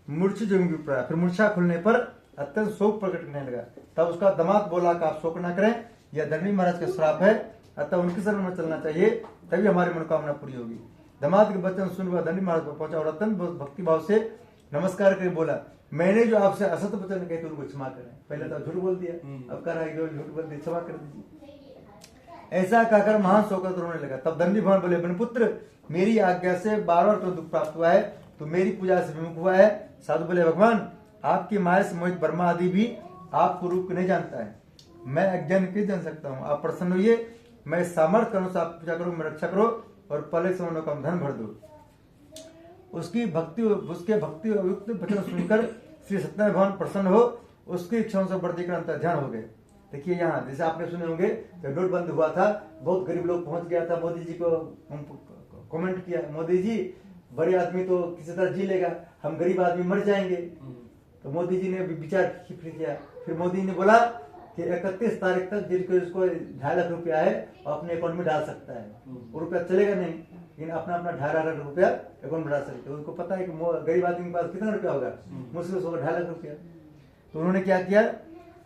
मूर्छित जमीन पड़ा। फिर मूर्छा खुलने पर अत्यंत शोक प्रकट करने लगा। तब उसका दामाद बोला कि आप शोक न करें, यह दंडी महाराज का श्राप है, अतः उनकी शरण में चलना चाहिए, तभी हमारी मनोकामना पूरी होगी। दामाद के वचन सुनकर दंडी महाराज पर पहुंचा और अत्यंत भक्ति भाव से नमस्कार करके बोला, मैंने जो आपसे असत्य वचन कहे थे उनको क्षमा करें। पहले तो झूठ बोल दिया, अब कह रहा है जो झूठ बोल दिया क्षमा कर दीजिए। ऐसा कहकर महान शोकत रोने लगा। तब दंडी भगवान बोले, पुत्र मेरी आज्ञा से बार-बार तो दुख प्राप्त हुआ है, तो मेरी पूजा से विमुख हुआ है। साधु बोले, भगवान आपकी माया से मोहित ब्रह्मा आदि भी आपको रूप नहीं जानता है, मैं अज्ञान कैसे जान सकता हूँ। आप प्रसन्न होइए, मैं सामर्थ्य करूँ से आप पूजा करो, मैं रक्षा करो और पहले से उन्होंने कम धन भर दो। उसके भक्ति युक्त वचन सुनकर श्री सत्यनारायण भगवान प्रसन्न हो उसकी इच्छाओं से बढ़ देकर अंतर ध्यान हो गए। देखिए यहाँ जैसे आपने सुने होंगे नोट बंद हुआ था, बहुत गरीब लोग पहुंच गया था, मोदी जी को कमेंट किया, मोदी जी बड़े आदमी तो किसी तरह जी लेगा, हम गरीब आदमी मर जाएंगे। तो मोदी जी ने विचार किया, फिर मोदी ने बोला कि 31 तारीख तक जिसको 2.5 लाख रुपया है अपने अकाउंट में डाल सकता है। वो रुपया चलेगा नहीं, लेकिन अपना 2.5 लाख रुपया अकाउंट में डाल सकते हैं। उनको पता है कि गरीब आदमी के पास कितना रुपया होगा, मुश्किल से 2.5 लाख रुपया। तो उन्होंने क्या किया,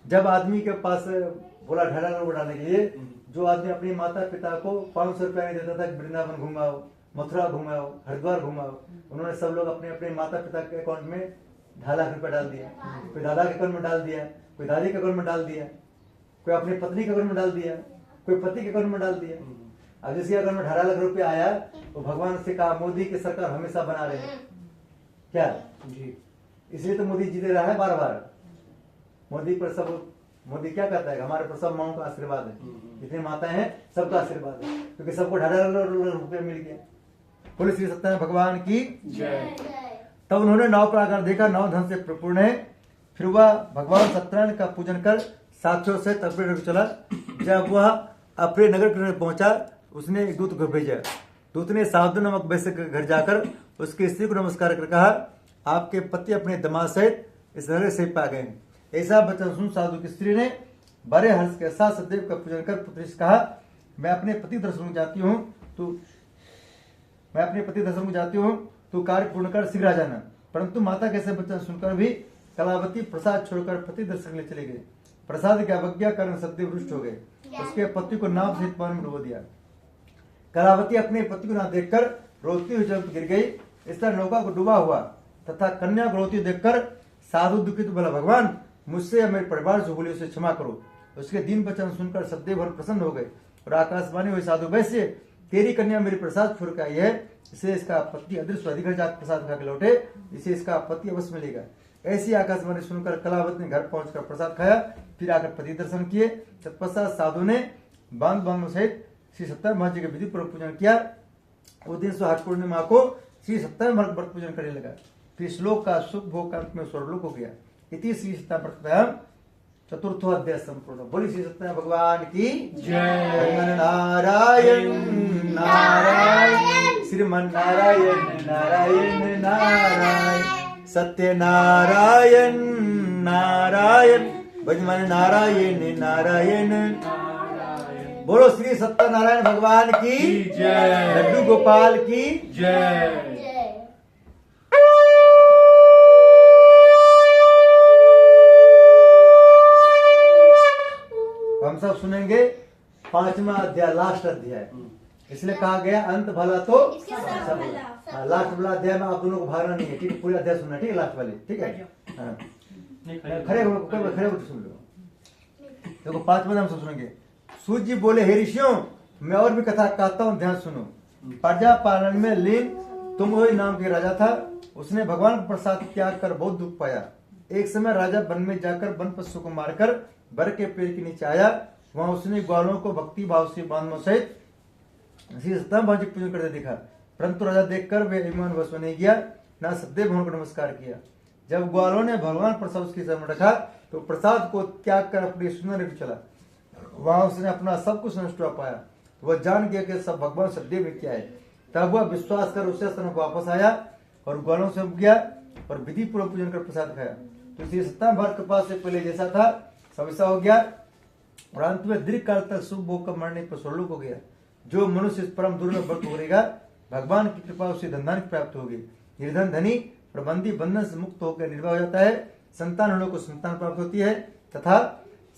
जब आदमी के पास बोला 2.5 लाख रुपया डालने के लिए, जो आदमी अपने माता पिता को 500 रुपया नहीं देता था, वृंदावन घुमाओ, मथुरा घुमाओ, हरिद्वार घुमाओ, उन्होंने सब लोग अपने अपने माता पिता के अकाउंट में 2.5 लाख रुपया डाल दिया। कोई दादा के अकाउंट में डाल दिया, कोई दादी के अकाउंट में डाल दिया, कोई अपनी पत्नी के अकाउंट में डाल दिया, कोई पति के अकाउंट में डाल दिया। अब जिसके अकाउंट में 2.5 लाख रुपया आया तो भगवान से कहा मोदी की सरकार हमेशा बना रहे हैं क्या जी, इसलिए तो मोदी जीते रहा है बार बार। मोदी पर सब, मोदी क्या कहता है, हमारे पर सब माओ का आशीर्वाद है, जितनी माताएं हैं सबका आशीर्वाद है, क्योंकि सबको 2.5 लाख रुपया मिल गया। बोले श्री सत्यनारायण भगवान की जय। तब उन्होंने नाव पर आकर देखा नाव धन से पूर्ण है। फिर वह भगवान सत्यनारायण का पूजन कर साथियों से अपने नगर चला। जब वह अपने नगर पहुंचा उसने एक दूत को भेजा। दूत ने साधु नामक वैश्य के घर जाकर उसकी स्त्री को नमस्कार कर कहा, आपके पति अपने दामाद सहित इस नगर से पा गए। ऐसा वचन सुन साधु की स्त्री ने बड़े हर्ष के साथ सदैव का पूजन कर पुत्री से कहा, मैं अपने पति दर्शन को जाती हूँ, तू कार्य पूर्ण कर शीघ्र आ जाना। परंतु माता कैसे वचन सुनकर भी कलावती प्रसाद छोड़कर पति दर्शन के लिए चले गए। प्रसाद की अवज्ञा कारण सदैव रुष्ट हो गए, उसके पति को नाव सहित पानी में डुबो दिया। कलावती अपने पति को न देखकर रोती हुई जल गिर गई। इस तरह नौका को डूबा हुआ तथा कन्या को रोती देखकर साधु दुखित बोला, भगवान मुझसे मेरे परिवार से भूली उसे क्षमा करो। उसके दीन वचन सुनकर सदैव प्रसन्न हो गए और आकाशवाणी हुई, साधु वैश्य तेरी कन्या मेरी प्रसाद छोड़ के आई है, इसे इसका पति अदृश्य अधिक जात प्रसाद खा के लौटे, इसे इसका पति अवश्य मिलेगा। ऐसी आकाशवाणी सुनकर कलावती ने घर पहुंचकर प्रसाद खाया, फिर आकर पति दर्शन किए। तत्पश्चात साधु ने बांध सहित श्री सत्यनारायण महाराज जी के विधि पूर्वक पूजन किया। उस दिन हर पूर्णिमा को श्री सत्यनारायण महाराज व्रत पूजन करने लगा। फिर श्लोक का सुख भोग का में स्वर्गलोक हो गया। इति श्री सत्यनारायण चतुर्थो अध्याय संपूर्ण। बोली श्री सत्यनारायण भगवान की जय। नारायण नारायण श्रीमन नारायण नारायण नारायण सत्यनारायण नारायण भजमन नारायण नारायण। बोलो श्री सत्यनारायण भगवान की जय। लड्डू गोपाल की जय। हम सब सुनेंगे 5वां अध्याय, लास्ट अध्याय। इसलिए कहा गया अंत भला तो लास्ट वाला अध्याय में आप दोनों को भागना नहीं है, ठीक है, पूरे अध्याय सुनना, ठीक है, लास्ट वाले, ठीक है। खड़े होकर सुन लो। देखो 5वां हम सब सुनेंगे। सूर्य जी बोले, हे ऋषियों मैं और भी कथा कहता हूँ, ध्यान सुनो। प्रजा पालन में लीन तुंगहुई नाम के राजा था। उसने भगवान का प्रसाद त्याग कर बहुत दुख पाया। एक समय राजा वन में जाकर वन पशु को मारकर बर के पेड़ के नीचे आया। वहां उसने ग्वालों को भक्ति भाव से बांधों सहित श्री सत्यनारायण भगवान जी पूजन करते देखा। परंतु राजा देखकर वे अभिमान वश नहीं गया, न सदैव भगवान को नमस्कार किया। जब ग्वालों ने भगवान प्रसाद उसके सामने रखा तो प्रसाद को त्याग कर अपनी सुंदर को चला। वहां उसने अपना सब कुछ नष्ट हुआ पाया। वह जान गया कि सब भगवान सदैव में क्या है। तब वह विश्वास कर उससे स्थान को वापस आया और ग्वालों से गया और विधि पूर्वक पूजन कर प्रसाद खाया। तो इसलिए सत्ता भर कृपा से पहले जैसा था सब ऐसा हो गया और अंत में दीर्घ काल तक सुख भोग कर मरने पर स्वर्लोक हो गया। जो मनुष्य इस परम दुर्लभ व्रत करेगा भगवान की कृपा उसे धनधान्य प्राप्त होगी। निर्धन धनी प्रबंधी बंधन से मुक्त होकर निर्भय हो जाता है। संतान होने को संतान प्राप्त होती है तथा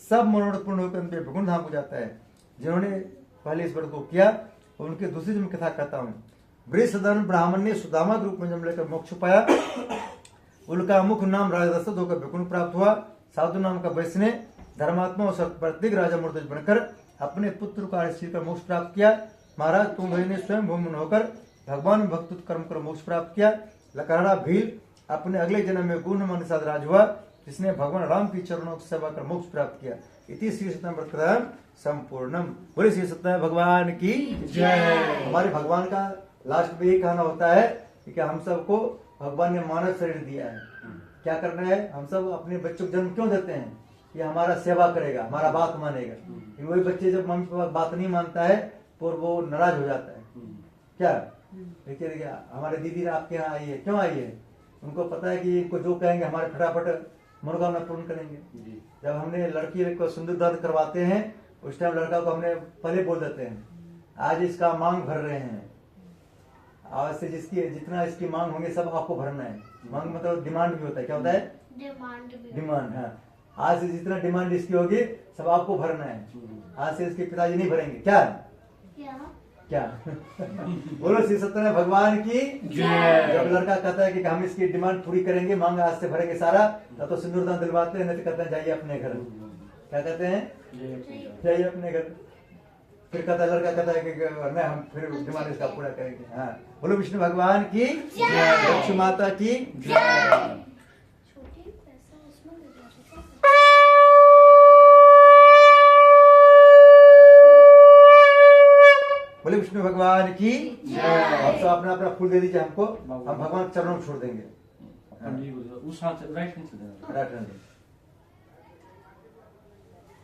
सब मनोरथ पूर्ण होकर अंत में भगवान धाम को जाता है। जिन्होंने पहले इस व्रत को किया और उनके दूसरी जन्म कथा कहता हूँ। वृषधन ब्राह्मण ने सुदामा के रूप में जन्म लेकर मोक्ष पाया। उनका मुख्य नाम राजा दशरथ होकर भगवान प्राप्त हुआ। साधु नाम का वैश्य ने धर्मात्मा और प्रत्येक राजा मूर्ति बनकर अपने पुत्र को आशीष कर मोक्ष प्राप्त किया। महाराज तुम ने स्वयं भूमि होकर भगवान भक्त कर्म कर मोक्ष प्राप्त किया। लकड़ा भील अपने अगले जन्म में गुणमान के साथ राज हुआ जिसने भगवान राम की चरणों की सेवा कर मोक्ष प्राप्त किया। इति श्री सत्यनारायण व्रत कथाम संपूर्णम। बोले श्री सत्यनारायण भगवान की जय। हमारे भगवान का लास्ट में यही कहना होता है कि हम सबको भगवान ने मानव शरीर दिया है। क्या करना है, हम सब अपने बच्चों को जन्म क्यों देते हैं? ये हमारा सेवा करेगा, हमारा बात मानेगा। वही बच्चे जब मम्मी पापा बात नहीं मानता है तो वो नाराज हो जाता है। क्या देखिए हमारे दीदी आपके यहाँ आई है, क्यों आई है? उनको पता है कि इनको जो कहेंगे हमारे फटाफट मनोकामना पूर्ण करेंगे। जब हमने लड़की को सुंदर दर्द करवाते हैं उस टाइम लड़का को हमने पहले बोल देते हैं आज इसका मांग भर रहे हैं। आज से जिसकी जितना इसकी मांग होंगे सब आपको भरना है। मांग मतलब डिमांड भी होता है। क्या होता है? डिमांड। हाँ, आज से जितना डिमांड इसकी होगी सब आपको भरना है। आज से इसके पिताजी नहीं भरेंगे। क्या क्या बोलो श्री सत्यनारायण भगवान की जय। जब लड़का कहता है कि हम इसकी डिमांड पूरी करेंगे, मांग आज से भरेंगे सारा, तब तो सिंदूरदान दिलवाते हैं, नहीं तो कहते हैं जाइए अपने घर। क्या कहते हैं? जाइए अपने घर। फिर कहता लड़का कहता है कि नहीं हम फिर डिमांड इसका पूरा करेंगे। हाँ, बोलो विष्णु भगवान की जय, लक्ष्मी माता की जय। बोले विष्णु भगवान की जय। आप सब अपना अपना फूल दे दीजिए हमको, हम भगवान के चरणों में छोड़ देंगे।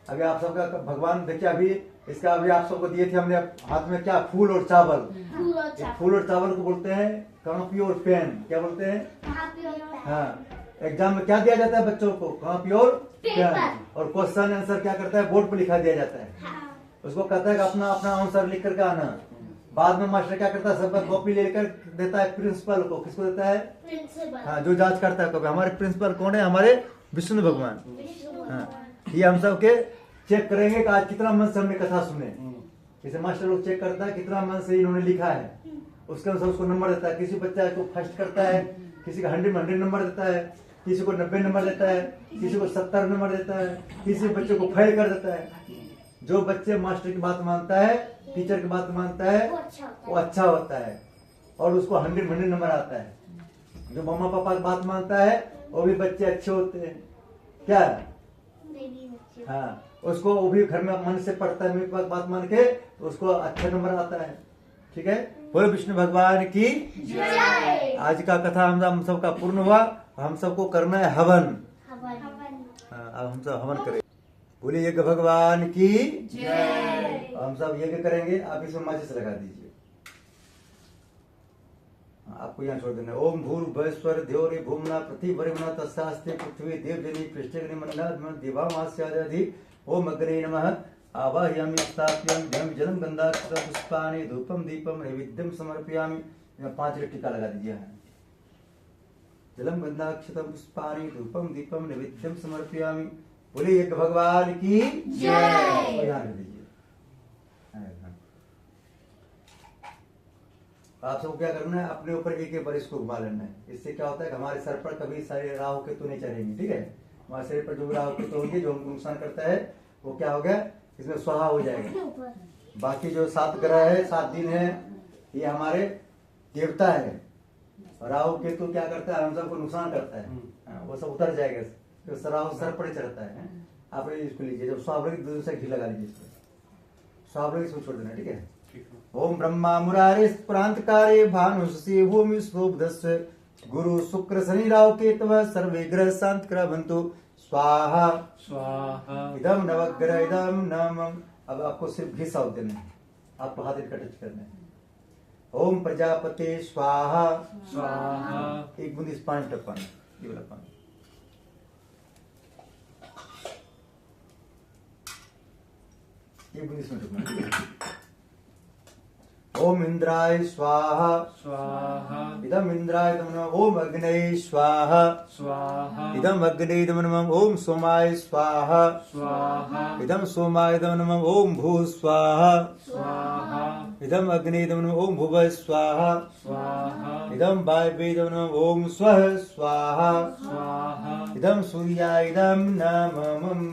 अभी आप सबका भगवान देखिए, अभी इसका अभी आप सबको दिए थे हमने हाथ में क्या, फूल और चावल। फूल और चावल को बोलते हैं कॉपी और पेन। क्या बोलते हैं? हाँ, एग्जाम में क्या दिया जाता है बच्चों को? कॉपी और पेन। और क्वेश्चन आंसर क्या करता है? बोर्ड पर लिखा दिया जाता है। उसको कहता है कि अपना अपना आंसर लिख करके आना। बाद में मास्टर क्या करता है? सबका कॉपी लेकर देता है प्रिंसिपल को। किसको देता है? प्रिंसिपल। हाँ, जो जांच करता है कॉपी। हमारे प्रिंसिपल कौन है? हमारे विष्णु भगवान। हाँ, ये हम सब के चेक करेंगे कि आज कितना मन से हमने कथा सुने। जैसे मास्टर लोग चेक करता है कितना मन से इन्होंने लिखा है, उसके अनुसार उसको नंबर देता है। किसी बच्चा को फर्स्ट करता है, किसी का 100 नंबर देता है, किसी को 90 नंबर देता है, किसी को 70 नंबर देता है, किसी बच्चे को फेल कर देता है। जो बच्चे मास्टर की बात मानता है, टीचर की बात मानता है, वो अच्छा होता है और उसको 100 नंबर आता है। जो मम्मा पापा की बात मानता है वो भी बच्चे अच्छे होते हैं। क्या? हाँ, उसको वो भी घर में मन से पढ़ता है, मेरी बात मान के, तो उसको अच्छा नंबर आता है। ठीक है, बोलो विष्णु भगवान की जय। आज का कथा हम सबका पूर्ण हुआ। हम सबको करना है हवन। हाँ, अब हम सब हवन करें। बोलिए यज्ञ भगवान की जय। हम सब यज्ञ करेंगे। आप इसमें माचिस लगा दीजिए। आपको यहाँ छोड़ देना। ओम भूर्भुवस्वर द्योरे भूमना पृथ्वी वरिमना तस्यास्ते पृथ्वी देवजनी पृष्ठग्नि मंडला देवामास्यादि। ओम अग्ने नमः। आवाहयामि स्थापयामि ध्यान जलम गंधाक्षत पुष्पाणि धूपम दीपम नैवेद्यम समर्पयामि। 5 टीका लगा दीजिए। जलम गंधाक्षत पुष्पाणि धूपम दीपम नैवेद्यम समर्पयामि। बोलिए यज्ञ भगवान की जय। यहाँ रख दीजिए। आप सबको क्या करना है? अपने ऊपर एक बार इसको घुमा लेना है। इससे क्या होता है कि हमारे सर पर कभी सारे राहु केतु नहीं चढ़ेंगे। ठीक है, हमारे शरीर पर जो राहु केतु होंगे जो हमको नुकसान करता है वो क्या हो गया, इसमें स्वाहा हो जाएगा। बाकी जो 7 ग्रह है, 7 दिन है, ये हमारे देवता है। राहु केतु क्या करता है? हम सबको नुकसान करता है। वो सब उतर जाएगा। तो राहु सर पर चढ़ता है। आप इसको लीजिए। जब स्वाभाविक दूध से घी लगा लीजिए। स्वाभाविक इसको छोड़ देना। ठीक है। ओम ब्रह्मा मुरारे प्रांतकारे भानुषि भूमि स्वोबधस्य गुरु शुक्र शनि राहु केतव सर्वे ग्रह शांत भवन्तु स्वाहा स्वाहा इदम नवग्रह इदम नमः। अब आपको सिर्फ घी साउथ देना है, आपको हाथ का टच करना है। ओम प्रजापते स्वाहा स्वाहा। एक बूंद इस पानी टपकाना, ये वाला पानी। एक बूंद इसमें टपकाना। ओम इंद्राय स्वाहा स्वाहा इदम इंद्राय नमः। ओम अग्नये स्वाहा स्वाहा इदम अग्नये नमः। ओम सोमाय स्वाहा स्वाहा इदम सोमाय नमः। ओम भू स्वाहा स्वाहा इदम अग्नये नमः। ओम भुवः स्वाहा स्वाहा इदम वायवे नमः। ओम स्वः स्वाहा स्वाहा इदम सूर्याय नमः।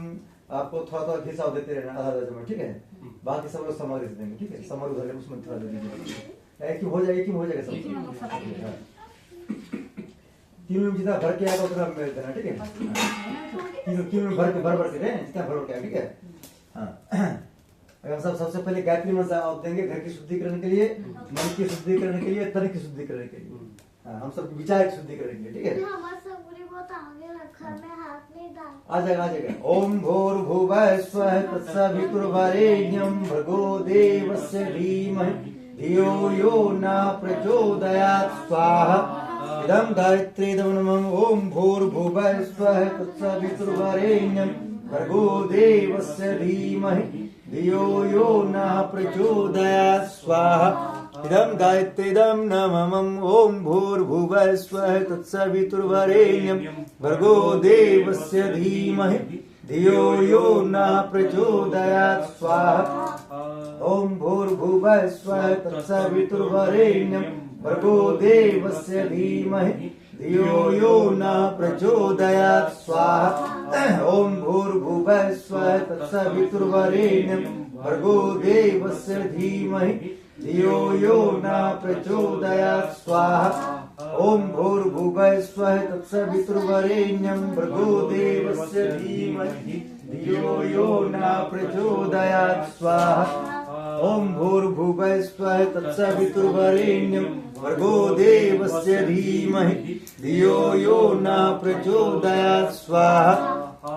आपको थोड़ा थोड़ा घिसाव देते रहना आधा आधा चम्मच, ठीक है। बाकी सब लोग समर से देंगे, ठीक है। समर उधर है, उसमें थोड़ा दे दीजिए। एक ही हो जाएगा, एक ही में हो जाएगा सब। तीनों में जितना भर के आएगा उतना मेल देना, ठीक है। तीनों में भर के रहे जितना भर के आएगा, ठीक है। हाँ, अगर सब सबसे पहले गायत्री मंत्र आप देंगे घर की शुद्धिकरण के लिए, मन की शुद्धिकरण के लिए, तन की शुद्धिकरण के लिए। हाँ, हम सब विचार की शुद्धिकरण के लिए, ठीक है। हमारा सब पूरी बहुत आगे रखा, मैं हाथ नहीं डाल। आ जाएगा। ओम भूर्भुवः स्वः तत्सवितुर्वरेण्यं भर्गो देवस्य धीमहि धियो यो न प्रचोदयात् स्वाहा इदं गायत्रीदं नमः। ओम भूर्भुवः स्वः तत्सवितुर्वरेण्यं भर्गो देवस्य धीमहि धियो यो न प्रचोदयात् स्वाहा इदं गायत्रीदं नमः। ओम भूर्भुवः स्वः तत्सवितुर्वरेण्यं भर्गो देवस्य धीमहि धियो यो न प्रचोदयात् स्वाहा ओम भूर्भुवः स्वः तत्सवितुर्वरेण्यं भर्गो देवस्य धीमहि धियो यो न प्रचोदयात् स्वाहा ओम भूर्भुवः स्वः तत्सवितुर्वरेण्यं भर्गो देवस्य धीमहि धियो यो न प्रचोदयात् स्वाहा ओम भूर्भुवः स्वः तत्सवितुर्वरेण्यं भर्गो देवस्य धीमहि धियो यो न प्रचोदयात् स्वाहा ओम भूर्भुवः स्वः तत्सवितुर्वरेण्यं भर्गो देवस्य धीमहि धियो यो न प्रचोदयात् स्वाहा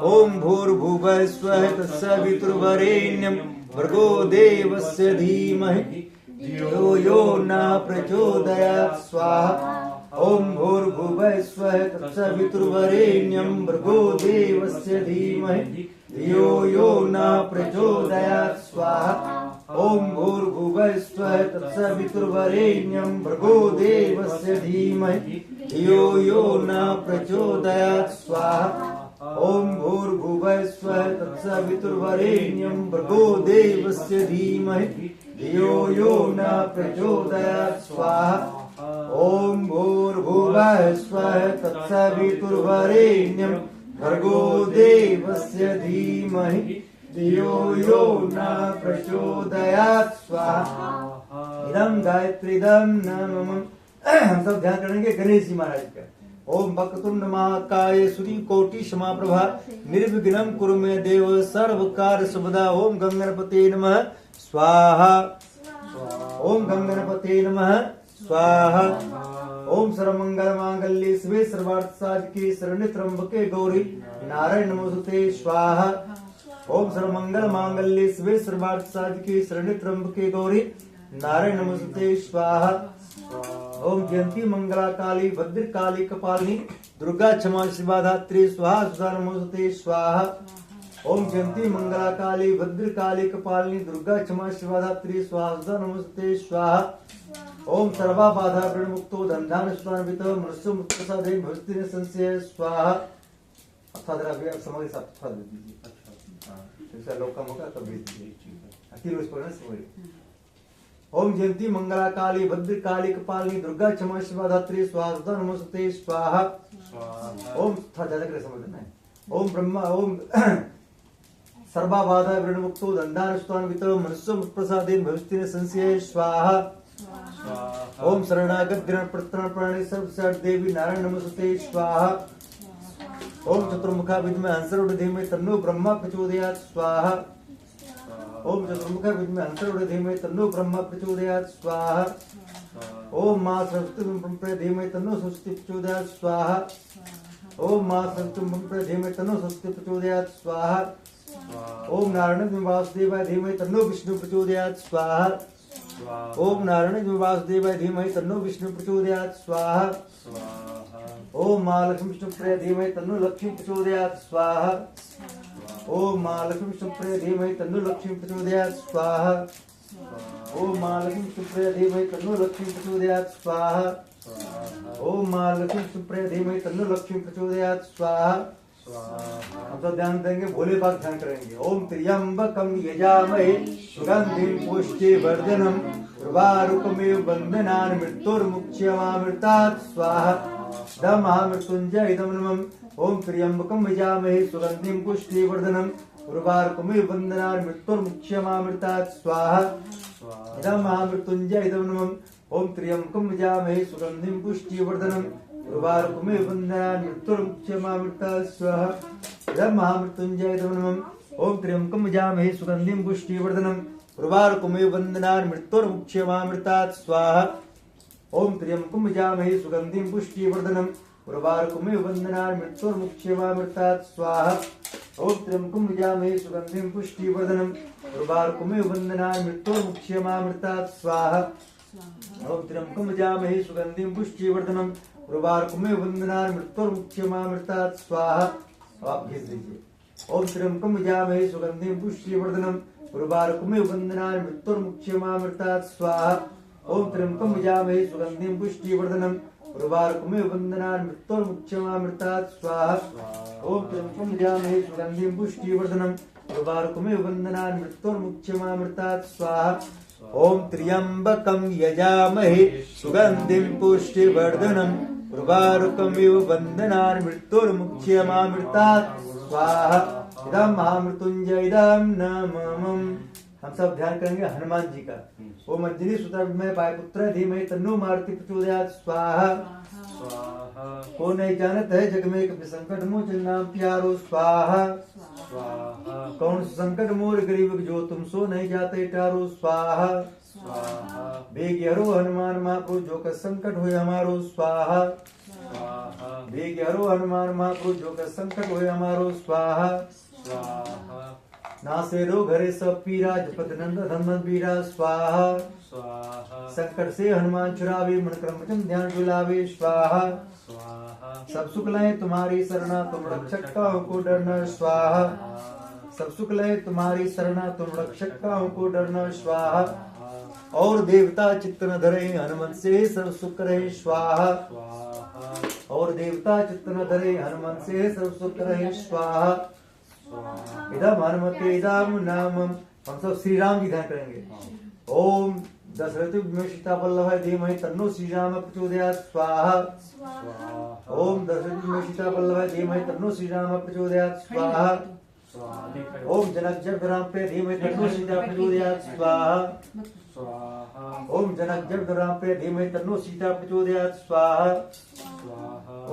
ओम भूर्भुवः स्वः तत्सवितुर्वरेण्यं भर्गो देवस्य धीमहि धियो यो न प्रचोदयात् स्वाहा ओम भूर्भुवः स्वः तत्सवितुर्वरेण्यं भर्गो देवस्य धीमहि धियो यो न प्रचोदयात् स्वाहा ओम भूर्भुवः स्वः तत्सवितुर्वरेण्यं भर्गो देवस्य धीमहि धियो यो न प्रचोदयात् स्वाहा ओम भूर्भुवः स्वः तत्सवितुर्वरेण्यं भर्गो देवस्य धीमहि धियो यो न प्रचोदयात् स्वाहा ओम भूर्भुवः स्वः तत्सवितुर्वरेण्यं भर्गो देवस्य धीमहि धियो यो न प्रचोदयात् स्वाहा इदं गायत्रीदं नमः। हम सब ध्यान करेंगे गणेश जी महाराज का। ओम वक्रतुंड महाकाय सूर्यकोटि समाप्रभा निर्विघ्नं कुरु मे देव सर्वकार्य सर्वदा। ओम गंगणपते नमः स्वाहा ओम गंगणपते नमः स्वाहा ओम सर्वमंगल मांगल्ये शिवे सर्वार्थ साधके शरण्ये त्र्यंबके गौरी नारायण नमोस्तुते स्वाहा ओम सर्वमंगल मांगल्ये शिवे सर्वार्थ साधके शरण्ये त्र्यंबके गौरी नारायण नमोस्तुते स्वाहा ओम जयंती मंगला काली भद्र काली कपालिनी दुर्गा क्षमा शिवा धात्री स्वाहा सुधा नमोस्तुते स्वाहा ओम जयंती मंगला काली भद्र काली कपालिनी दुर्गा क्षमा शिवा धात्री स्वाहा सुधा नमोस्तुते स्वाहा ओम सर्वा बाधा प्रणमुक्तो धनधान सुतान्वितो मनुष्य मुक्त साधे भक्ति संशय स्वाहा। अथवा जरा भी आप समझ साथ थोड़ा दे दीजिए। अच्छा लोग कम होगा तब भेज दीजिए। तीन रोज पढ़ना समझ। ओम जयंती मंगला काली भद्र काली कपालिनी दुर्गा क्षमा शिवा धात्री स्वाहा सुधा नमोस्तुते स्वाहा ओम था ज्यादा कर समझना है। ओम ब्रह्मा ओम सर्वा बाधा प्रणमुक्तो धनधान सुतान्वितो मनुष्य मुक्त प्रसादेन भविष्य संशय स्वाहा ओम शरणागत दृढ़ प्रतरण प्राणी सर्व देवी नारायण नमोस्तुते स्वाहा ओम चतुर्मुखा विद्महे हंसरूढ़ धीमहि तन्नो ब्रह्मा प्रचोदयात् स्वाहा ओम चतुर्मुख विद्महे हंसरूढ़ धीमहि तन्नो ब्रह्म प्रचोदयात् स्वाहा ओम मां सरस्वती धीमहि तन्नो सरस्वती प्रचोदयात् स्वाहा ओम मां सरस्वती धीमहि तन्नो सरस्वती प्रचोदयात् स्वाहा ओम नारायण वासुदेवाय धीमहि तन्नो विष्णु प्रचोदयात् स्वाहा ओम नारायण वासुदेवाय धीमहि तन्नो विष्णु प्रचोदयात् स्वाहा ओम महालक्ष्मी विष्णुप्रिय धीमहि तन्नो लक्ष्मी प्रचोदयात् स्वाहा ओम महालक्ष्मी विष्णुप्रिय धीमहि तन्नो लक्ष्मी प्रचोदयात् स्वाहा ओम महालक्ष्मी विष्णुप्रिय धीमहि तन्नो लक्ष्मी प्रचोदयात् स्वाहा ओम महालक्ष्मी विष्णुप्रिय धीमहि तन्नो लक्ष्मी प्रचोदयात् स्वाहा हम सब ध्यान देंगे, भोले बाबा ध्यान करेंगे। ओम त्र्यंबकम यजामहे सुगंधिं पुष्टिवर्धनम उर्वारुकमेव बंधनान् मृत्युर्मुक्षयमामृतात् स्वाहा दम महामृत्युंजय इदं नमः। ओम त्र्यंबकम यजामहे सुगंधिं पुष्टिवर्धनम उर्वारुकमेव बंधनान् मृत्युर्मुक्षयमामृतात् स्वाहा इदं महामृत्युंजय इदं नमः। ओम त्र्यंबकम यजामहे सुगंधिं पुष्टिवर्धनम उर्वारुकमेव बंधनान् मृत्युर्मुक्षयमामृतात् स्वाहा इदं महामृत्युंजय इदं नमः। ओम त्र्यंबकम यजामहे सुगंधिं पुष्टिवर्धनम उर्वारुकमेव बंधनान् मृत्युर्मुक्षयमामृतात् स्वाहा ओम त्र्यंबकम यजामहे सुगंधिं पुष्टिवर्धनम उर्वारुकमेव बंधनान् मृत्युर्मुक्षयमामृतात् स्वाहा ओम त्र्यंबकम यजामहे सुगंधिं पुष्टिवर्धनम उर्वारुकमेव बंधनान् मृत्युर्मुक्षयमामृतात् स्वाहा ओम त्र्यंबकम यजामहे सुगंधिं पुष्टिवर्धनम उर्वारुकमेव बंधनान् मृत्युर्मुक्षयमामृतात् स्वाहा। आप भेज दीजिए। ओम त्र्यंबकम यजामहे सुगंधिं पुष्टिवर्धनम उर्वारुकमेव बंधनान् मृत्युर्मुक्षयमामृतात् स्वाहा ओम त्र्यंबकम यजामहे सुगंधिं पुष्टिवर्धनम उर्वारुकमेव बंधनान् मृत्युर्मुक्षयमामृतात् स्वाहा ओम त्र्यंबकम यजामहे सुगंधिं पुष्टिवर्धनम उर्वारुकमेव बंधनान् मृत्युर्मुक्षयमामृतात् स्वाहा ओम त्र्यंबकम यजामहे सुगंधिं पुष्टिवर्धनम उर्वारुकमेव बंधनान् मृत्युर्मुक्षयमामृतात् स्वाहा इदं महामृत्युंजय इदं नमः। हम सब ध्यान करेंगे हनुमान जी का। ओम अंजलि सुता विद्महे वायुपुत्र धीमहि तन्नो मारुति प्रचोदयात् स्वाहा को नहीं जानत है जग में कभी संकट मोचन नाम प्यारो स्वाहा कौन संकट मोर गरीब जो तुम सो नहीं जाते टारो स्वाहा बेग्यरो हनुमान महाप्रभु जो का संकट हुए हमारो स्वाहा बेग्यरो हनुमान महाप्रभु जो का संकट हुए हमारो स्वाहा नासे रोग हरे सब पीरा जपत नंद धन्म वीरा स्वाहा संकट से हनुमान छुड़ावे मन क्रम वचन ध्यान डुलावे स्वाहा सब सुख लय तुम्हारी शरणा तुम रक्षक काहू को डरना स्वाहा सब सुख लय तुम्हारी शरणा तुम रक्षक काहू को डरना स्वाहा और देवता चित्त न धरे हनुमत से सर्व सुख रहे स्वाहा और देवता चित्त न धरे हनुमत से सर्व सुख रहे स्वाहा इदम हनुमते इदम नामम। हम सब श्री राम की ध्यान करेंगे। ओम दशरथ सीता वल्लभ धीमहि तन्नो श्री राम प्रचोदयात् स्वाहा ओम दशरथ सीता वल्लभ धीमहि तन्नो श्री राम प्रचोदयात् स्वाहा ओम जनक जब राम पे धीमहि तन्नो सीता प्रचोदयात् स्वाहा ओम जनक जब राम पे धीमहि तन्नो सीता प्रचोदयात् स्वाहा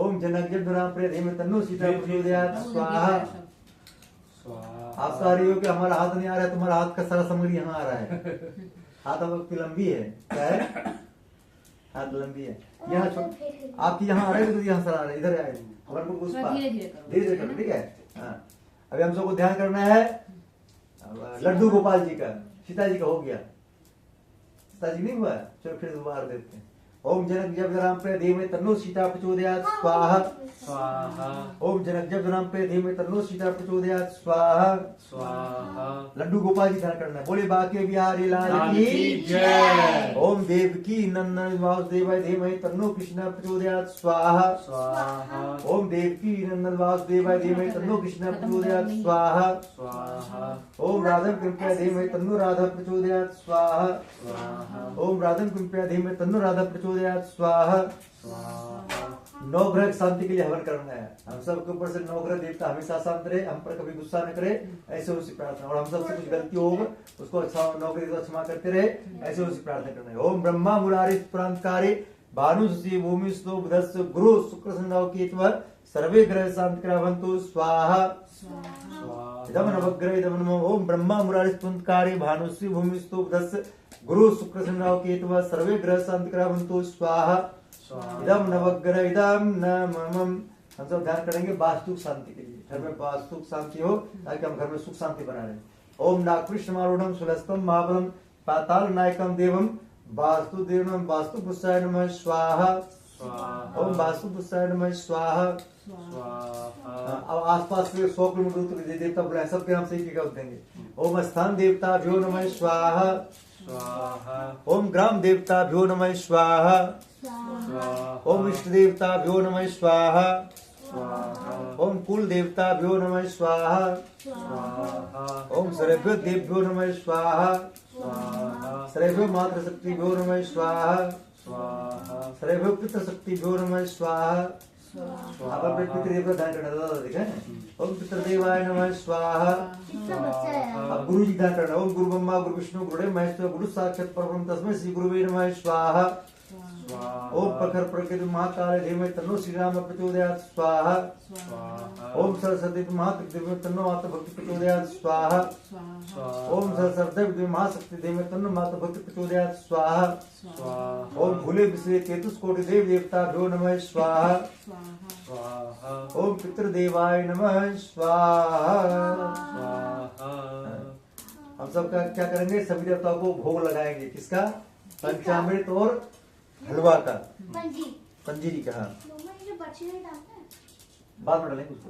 ओम जनक जब राम पे धीमहि तन्नो सीता प्रचोदयात् स्वाहा। आप सारी हो कि हमारा हाथ नहीं आ रहा है, तुम्हारा हाथ का सारा सामग्री यहाँ आ रहा है। हाथ आपकी लंबी है, क्या है? हाथ लंबी है। यहाँ आपकी यहाँ आ रहा है तो यहाँ सर आ रहा है, इधर आए हमारे को धीरे करो, ठीक है। हाँ अभी हम सबको ध्यान करना है लड्डू गोपाल जी का। सीता जी का हो गया, सीता जी नहीं हुआ, चलो फिर दोबारा देखते हैं। ओम जनक जब राम पे धीमहि तन्नो सीता प्रचोदयात् स्वाहा ओम जनक जब राम पे धीमहि तन्नो सीता प्रचोदयात् स्वाहा। लड्डू गोपाल जी ध्यान करना है। बोले बाके बिहारी लाल की जय। ओम देवकी नंदन वासुदेवाय धीमहि तन्नो कृष्ण प्रचोदयात् स्वाहा ओम देवकी नंदन वासुदेवाय धीमहि तन्नो कृष्ण प्रचोदयात् स्वाहा ओम राधम कृपया धीमहि तन्नो राधा प्रचोदयात् स्वाहा ओम राधम कृपया धीमहि तन्नो राधा प्रचोदयात् स्वाहा। नौ ग्रह शांति के लिए हवन करना है। हम सब के ऊपर से नौ ग्रह देवता हमेशा शांत रहे, हम पर कभी गुस्सा न करे, ऐसे उसी प्रार्थना। और हम सब से कुछ गलती होगा उसको अच्छा नौ ग्रह क्षमा करते रहे, ऐसे उसी प्रार्थना करना है। ओम ब्रह्मा मुरारी प्रांतकारी भानु सी भूमि स्लो बुधस्य गुरु शुक्र संध्याव केतु सर्वे ग्रह शांति करावन्तु स्वाहा। इदम नवग्रह इदम नमो ओम ब्रह्मा मुरारी स्तुंतकारी भानुश्री भूमि स्तुपदस्य गुरु शुक्र शनिराव केतु सर्वे ग्रह शांति करावन्तु स्वाहा इदम नवग्रह इदम नमः। हम सब ध्यान करेंगे वास्तु शांति के लिए, घर में वास्तु शांति हो ताकि हम घर में सुख शांति बना रहे। ओम नागकृष्णमारूढ़ं सुलस्तम महाबलम पाताल नायकम देवम वास्तु देवम वास्तु पुरुषाय नमः स्वाहा। ओम वास्तु पुरुषाय नमः स्वाहा। अब आसपास के 100 किलोमीटर दूर तक देवता बुलाए, सबके नाम से एक देंगे। ओम स्थान देवताभ्यो नमः स्वाहा। ओम ग्राम देवताभ्यो नमः स्वाहा। ओम इष्ट देवताभ्यो नमः स्वाहा। ओम कुल देवताभ्यो नमः स्वाहा। ओम सर्वेभ्यो देवभ्यो नमः स्वाहा। सर्वेभ्यो मातृशक्तिभ्यो नमः स्वाहा। सर्वेभ्यो पितृशक्तिभ्यो नमः स्वाहा। आप अपने पितृदेव का ध्यान करना दादा देखें। ओम पितृदेवाय नमः स्वाहा। अब गुरु जी ध्यान करना। ओम गुरु ब्रह्मा गुरु विष्णु गुरुदेव महेश्वर गुरु साक्षात परब्रह्म तस्मै श्री गुरुवे नमः स्वाहा। ओम प्रखर प्रकृति महाकाल धीमहि तन्नो श्री राम प्रचोदयात् स्वाहा। ओम सरस्वती महाशक्ति धीमहि तन्नो माता भक्ति प्रचोदयात् स्वाहा। ओम सरस्वती महाशक्ति धीमहि तन्नो माता भक्ति प्रचोदयात् स्वाहा। ओम भूले विश्रे केतुष कोटि देव देवताभ्यो नमः स्वाहा। ओम पितृदेवाय नमः स्वाहा। हम सब क्या करेंगे, सभी देवताओं को भोग लगाएंगे। किसका? पंचामृत और हलवा का, पंजीरी का। बाद में डालेंगे उसको,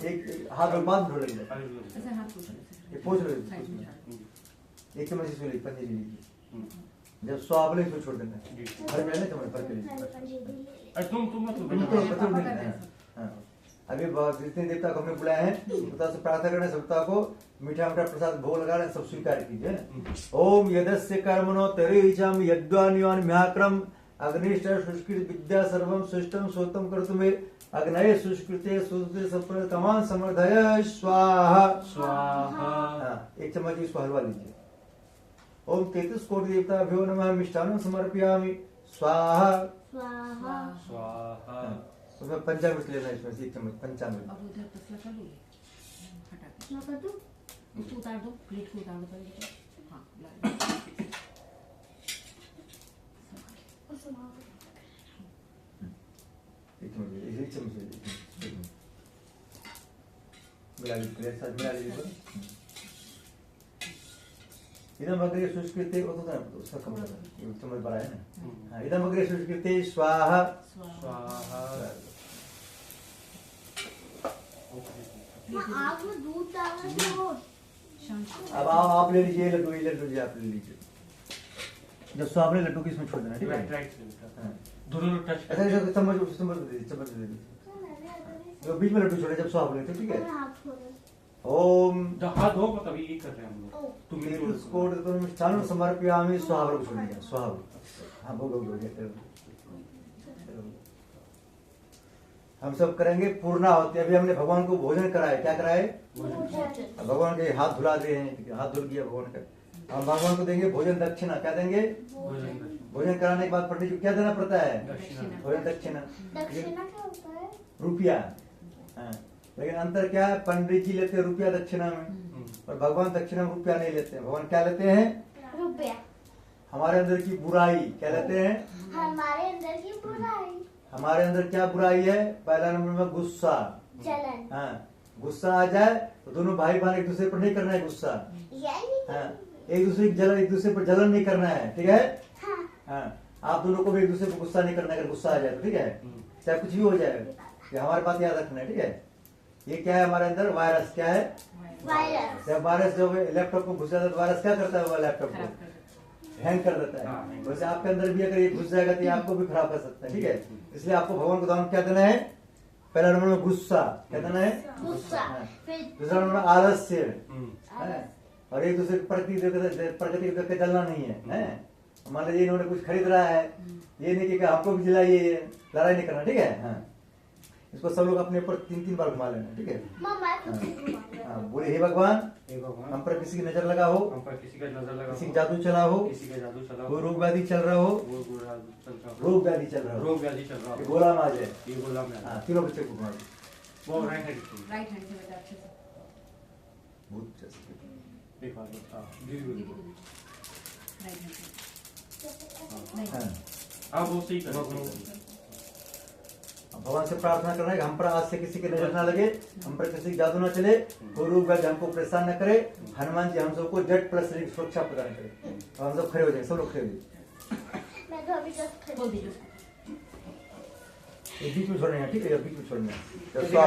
एक हाथ में बाद में डालेंगे, पोछ लो एक चम्मच इसमें ली पंजीरी लीजिए। जब स्वाबले इसको छोड़ देना, भर में ना चम्मच भर के लीजिए। अभी जितने देवता को हमने बुलाए हैं देवता से प्रार्थना करना, देवता को मीठा मीठा प्रसाद भोग लगा रहे, सब स्वीकार कीजिए। ओम यदस्य कर्मणो तरेजम यद्वान्योन म्याक्रम अग्निष्ठ सुष्कृत विद्या सर्वम सृष्टम सोतम कर्तुमे अग्नये सुष्कृते सुष्कृते सप्र कमान समर्धय स्वाहा स्वाहा। एक चम्मच इसको हलवा लीजिए। ओम 33 कोटि देवताभ्यो नमः मिष्टान्नं समर्पयामि स्वाहा स्वाहा स्वाहा। उसमें पंचामृत लेना, इसमें से एक चम्मच पंचामृत। अब उधर तसला कर लो, हटा के कर दो, उसको उतार दो, प्लेट को उतार दो पहले। हाँ ला एक चम्मच मिला लीजिए, प्लेट साथ मिला लीजिए। इदम अग्रे सुष्कृते वो तो उसका कम करना, चम्मच बड़ा है ना। इदम अग्रे सुष्कृते स्वाहा स्वाहा। आग में दूध डालना हो। अब आप ले लीजिए लड्डू, ये लड्डू जी आप ले लीजिए। जब स्वाबले लड्डू की इसमें छोड़ देना, ठीक है? दोनों टच ऐसा ऐसा चम्मच चम्मच दे दीजिए, चम्मच दे दीजिए। जो बीच में लड्डू छोड़े जब स्वाबले, तो ठीक है? ओम हाथ धो तभी ये कर रहे हैं हम लोग। तुम मिष्टान्नं समर्पयामि स्वाहा को छोड़ दिया, स्वाहा। हाँ भोग हो गया। हम सब करेंगे पूर्णाहुति। अभी हमने भगवान को भोजन कराए, क्या कराए? भगवान के हाथ धुला रहे हैं, हाथ धुल गया भगवान का। हम भगवान को देंगे भोजन दक्षिणा। क्या देंगे? भोजन कराने के बाद पंडित जी को क्या देना पड़ता है? भोजन दक्षिणा। दक्षिणा क्या होता है? रुपया। लेकिन अंतर क्या है, पंडित जी लेते हैं रुपया दक्षिणा में, और भगवान दक्षिणा में रुपया नहीं लेते हैं। भगवान क्या लेते हैं? रुपया। हमारे अंदर की बुराई क्या लेते हैं? हमारे अंदर की बुराई। हमारे अंदर क्या बुराई है? पहला नंबर में गुस्सा, जलन। हाँ, गुस्सा आ जाए तो दोनों भाई बहन एक दूसरे पर नहीं करना है गुस्सा। हाँ, एक दूसरे की जलन, एक दूसरे पर जलन नहीं करना है, ठीक है? हाँ, आप दोनों को भी एक दूसरे पर गुस्सा नहीं करना है। अगर गुस्सा आ जाए तो ठीक है, चाहे कुछ भी हो जाए, ये हमारे बात याद रखना है, ठीक है? ये क्या है हमारे अंदर? वायरस। क्या है? वायरस। जब वायरस जो लैपटॉप में घुस जाता है तो वायरस क्या करता है? लैपटॉप को हैंग कर देता है। वैसे आपके अंदर भी अगर ये घुस जाएगा तो ये आपको भी खराब कर सकता है, ठीक है? इसलिए आपको भगवान को दान क्या देना है? पहला नंबर में गुस्सा, क्या देना है? गुस्सा। दूसरा नंबर में आलस्य, और एक दूसरे प्रकृति देख के चलना नहीं है। मान लीजिए इन्होंने कुछ खरीद रहा है, ये नहीं कि हमको भी दिलाइए, लड़ाई नहीं करना, ठीक है? हाँ, इसको सब लोग अपने ऊपर 3-3 बार घुमा लेना, ठीक है? हाँ, बोले हे भगवान, हम पर किसी की नजर लगा हो, हम पर किसी का नजर लगा, किसी जादू चला हो, किसी का जादू चला, कोई रोग व्याधि चल रहा हो, रोग व्याधि चल रहा हो, रोग व्याधि चल रहा हो, गोला में आ जाए, ये गोला में। तीनों बच्चे को घुमा दो। वो राइट हैंड राइट हैंड से बेटा अच्छे से। भूत जैसे। एक बार हाँ दीदी दीदी को दीजिए राइट हैंड नहीं हाँ। हाँ वो सही कर भगवान से प्रार्थना करना है कि हम पर आज से किसी की नजर ना लगे, हम पर किसी की जादू ना चले, कोई रूप व्याधि हमको परेशान न करे। हनुमान जी हम सबको जेड प्लस सुरक्षा प्रदान करे। और हम सब खड़े हो जाए, सब लोग खड़े हो जाए। मैं तो अभी जस्ट बोल दीजिए उसको ये बीच में छोड़ना है, ठीक है, ये बीच में छोड़ना है। जब स्वाहा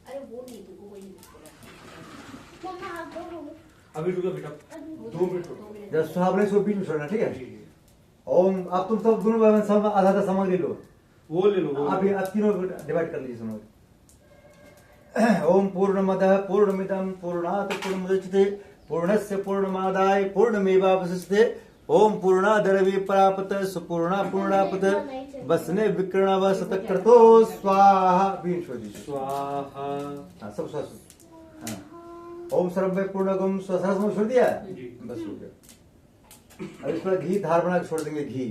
अरे वो नहीं तुमको वही मम्मा हाथ धो लो। अभी रुको बेटा 2 मिनट रुको जब स्वाहा बोले सो बीच में छोड़ना, ठीक है। ओम, अब तुम सब दोनों भाई सब आधा आधा सामग्री लो। वो ले लो वो आप तीनों डिवाइड कर लीजिए सामग्री। ओम पूर्णमदः पूर्णमिदं पूर्णात् पूर्णमुदच्यते पूर्णस्य पूर्णमादाय पूर्णमेवावशिष्यते ओम पूर्णादरवि परापत सुपूर्णा पूर्णापत बसने विकर्णव शतक्रतो स्वाहा। बीच छोड़ दीजिए। स्वाहा हाँ, सब स्वाहा। हाँ। ओम सर्वे पूर्णगम स्वसा छोड़ दिया, जी। बस हो गया। अब इस पर घी धार बना के छोड़ देंगे, घी।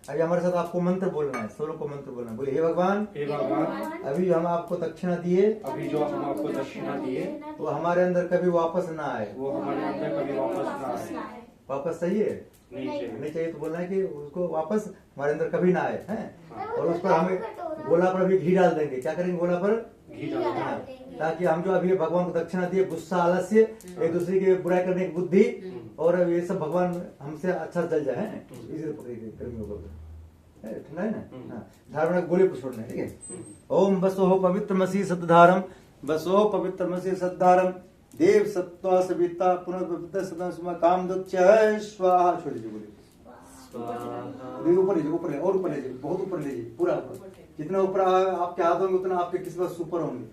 अभी हमारे साथ आपको मंत्र बोलना है, सब लोग को मंत्र बोलना है। बोले हे भगवान, हे भगवान अभी जो हम आपको दक्षिणा दिए अभी जो हम आपको दक्षिणा दिए वो हमारे अंदर कभी वापस ना आए। वो हमारे अंदर कभी वापस ना आए। वापस चाहिए नहीं चाहिए नहीं चाहिए तो बोलना है कि उसको वापस हमारे अंदर कभी ना आए हैं। और उस पर हमें गोला पर अभी घी डाल देंगे। क्या करेंगे गोला पर? घी डाल देना। हाँ, ताकि हम जो अभी भगवान को दक्षिणा दिए, गुस्सा आलस्य एक दूसरे की बुराई करने की बुद्धि और ये सब भगवान हमसे अच्छा चल जाए हैं। इसे पकड़िए कर्मी होगा ठंडा है ना। हाँ, धारणा गोले को छोड़ना है, ठीक है। ओम बसो पवित्र मसी सतधारम बसो पवित्र मसी सतधारम देव सत्वा सविता पुनर्पवित्र सदा सुमा काम दुच्च स्वाहा। छोड़ दीजिए गोले। ऊपर लीजिए, ऊपर ले, और ऊपर लीजिए, बहुत ऊपर लीजिए, पूरा ऊपर। जितना ऊपर आपके हाथ होंगे उतना आपके किस्मत सुपर होंगे।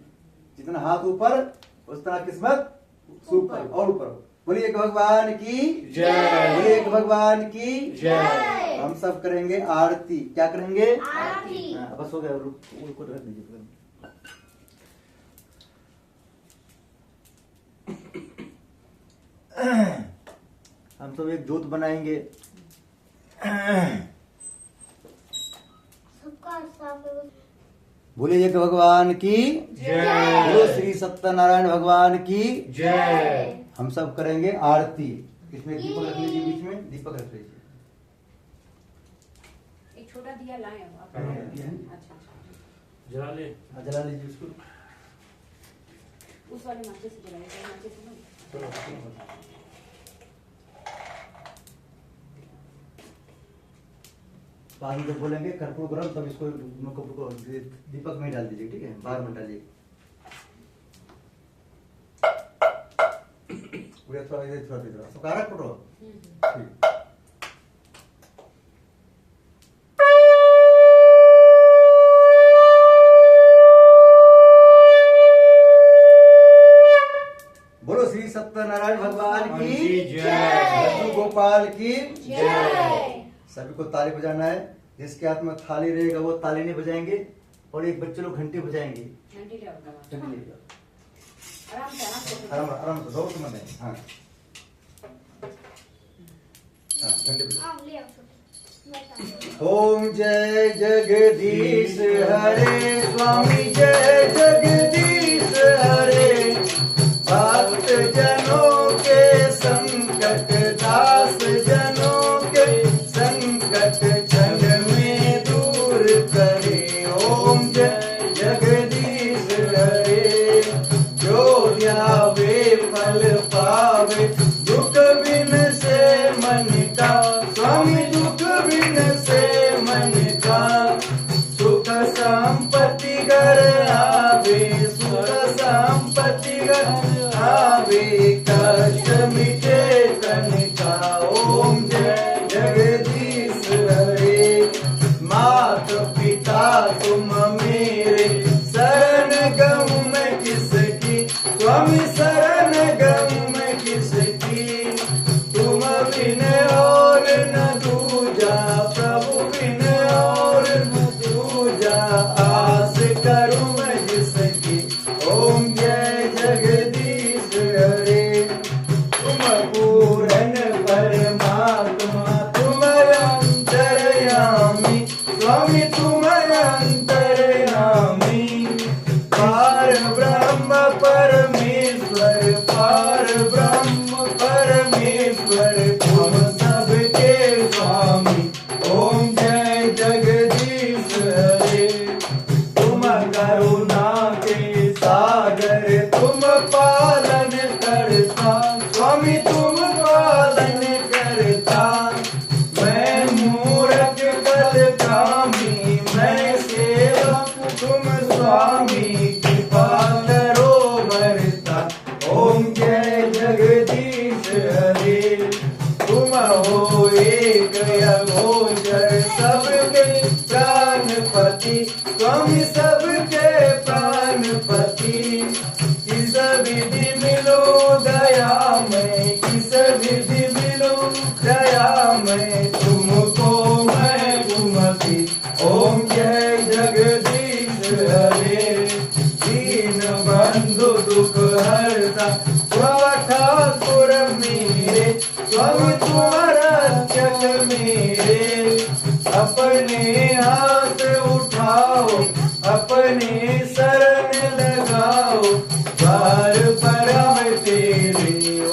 जितना हाथ ऊपर उतना किस्मत सुपर और ऊपर। बोलिए एक भगवान की जय। बोलिए एक भगवान की जय। हम सब करेंगे आरती। क्या करेंगे? आरती। हाँ, बस हो गया। ऊपर रख दीजिए। हम सब एक जोत बनाएंगे। सबका साफ है। बोलिए एक भगवान की जय। बोलो श्री सत्यनारायण भगवान की जय। हम सब करेंगे आरती। इसमें दीपक रख लीजिए, बीच में दीपक रख लीजिए। एक छोटा दिया लाए हो आप। हाँ, दिया है। अच्छा जला ले हाँ, जला लीजिए उसको। उस वाले माचे से जलाइए, माचे से ना। बाद में जब बोलेंगे कर्पूर गरम तब इसको दीपक में डाल दीजिए, ठीक है। बाहर में डालिए। थोड़ा इधर थोड़ा इधर सुखारा करो। ठीक। बोलो श्री सत्यनारायण भगवान की जय। गोपाल की जय। सभी को ताली बजाना है। जिसके हाथ में थाली रहेगा वो ताली नहीं बजाएंगे और एक बच्चे लोग घंटी बजाएंगे। घंटी ले आओ बाबा। घंटी लेगा। आराम से आराम आराम से दो मन है। हाँ हाँ, घंटी बजाओ। आप ले आओ छोटे। मैं डालूंगी। ओम जय जगदीश हरे स्वामी जय जगदीश हरे भक्त जनों के संकट दास जनों के संकट क्षण में दूर करे। ओम जय जगदीश हरे जो ध्यावे फल पावे दुख बिन से मन का स्वामी दुख बिन से मन का सुख संपत्ति घर आवे सुख संपत्ति घर आवे कष्ट मिटे तन का। ओम जय जगदीश हरे मात पिता तुम मेरे शरण गहूँ मैं किसकी स्वामी शरण गहूँ मैं किसकी हरे। तुम हो एक अगोचर सबके प्राणपति, स्वामी सबके प्राणपति। किस विधि मिलो दयामय, किस विधि मिलो दयामय, तुमको मैं घुमती। ओम जय जगदीश हरे। दीन बंधु दुख हरता ठाकुर मेरे, स्वामी तुम्हारा रक्षक मेरे। अपने हाथ उठाओ, अपने शरण लगाओ, द्वार पर हम तेरे।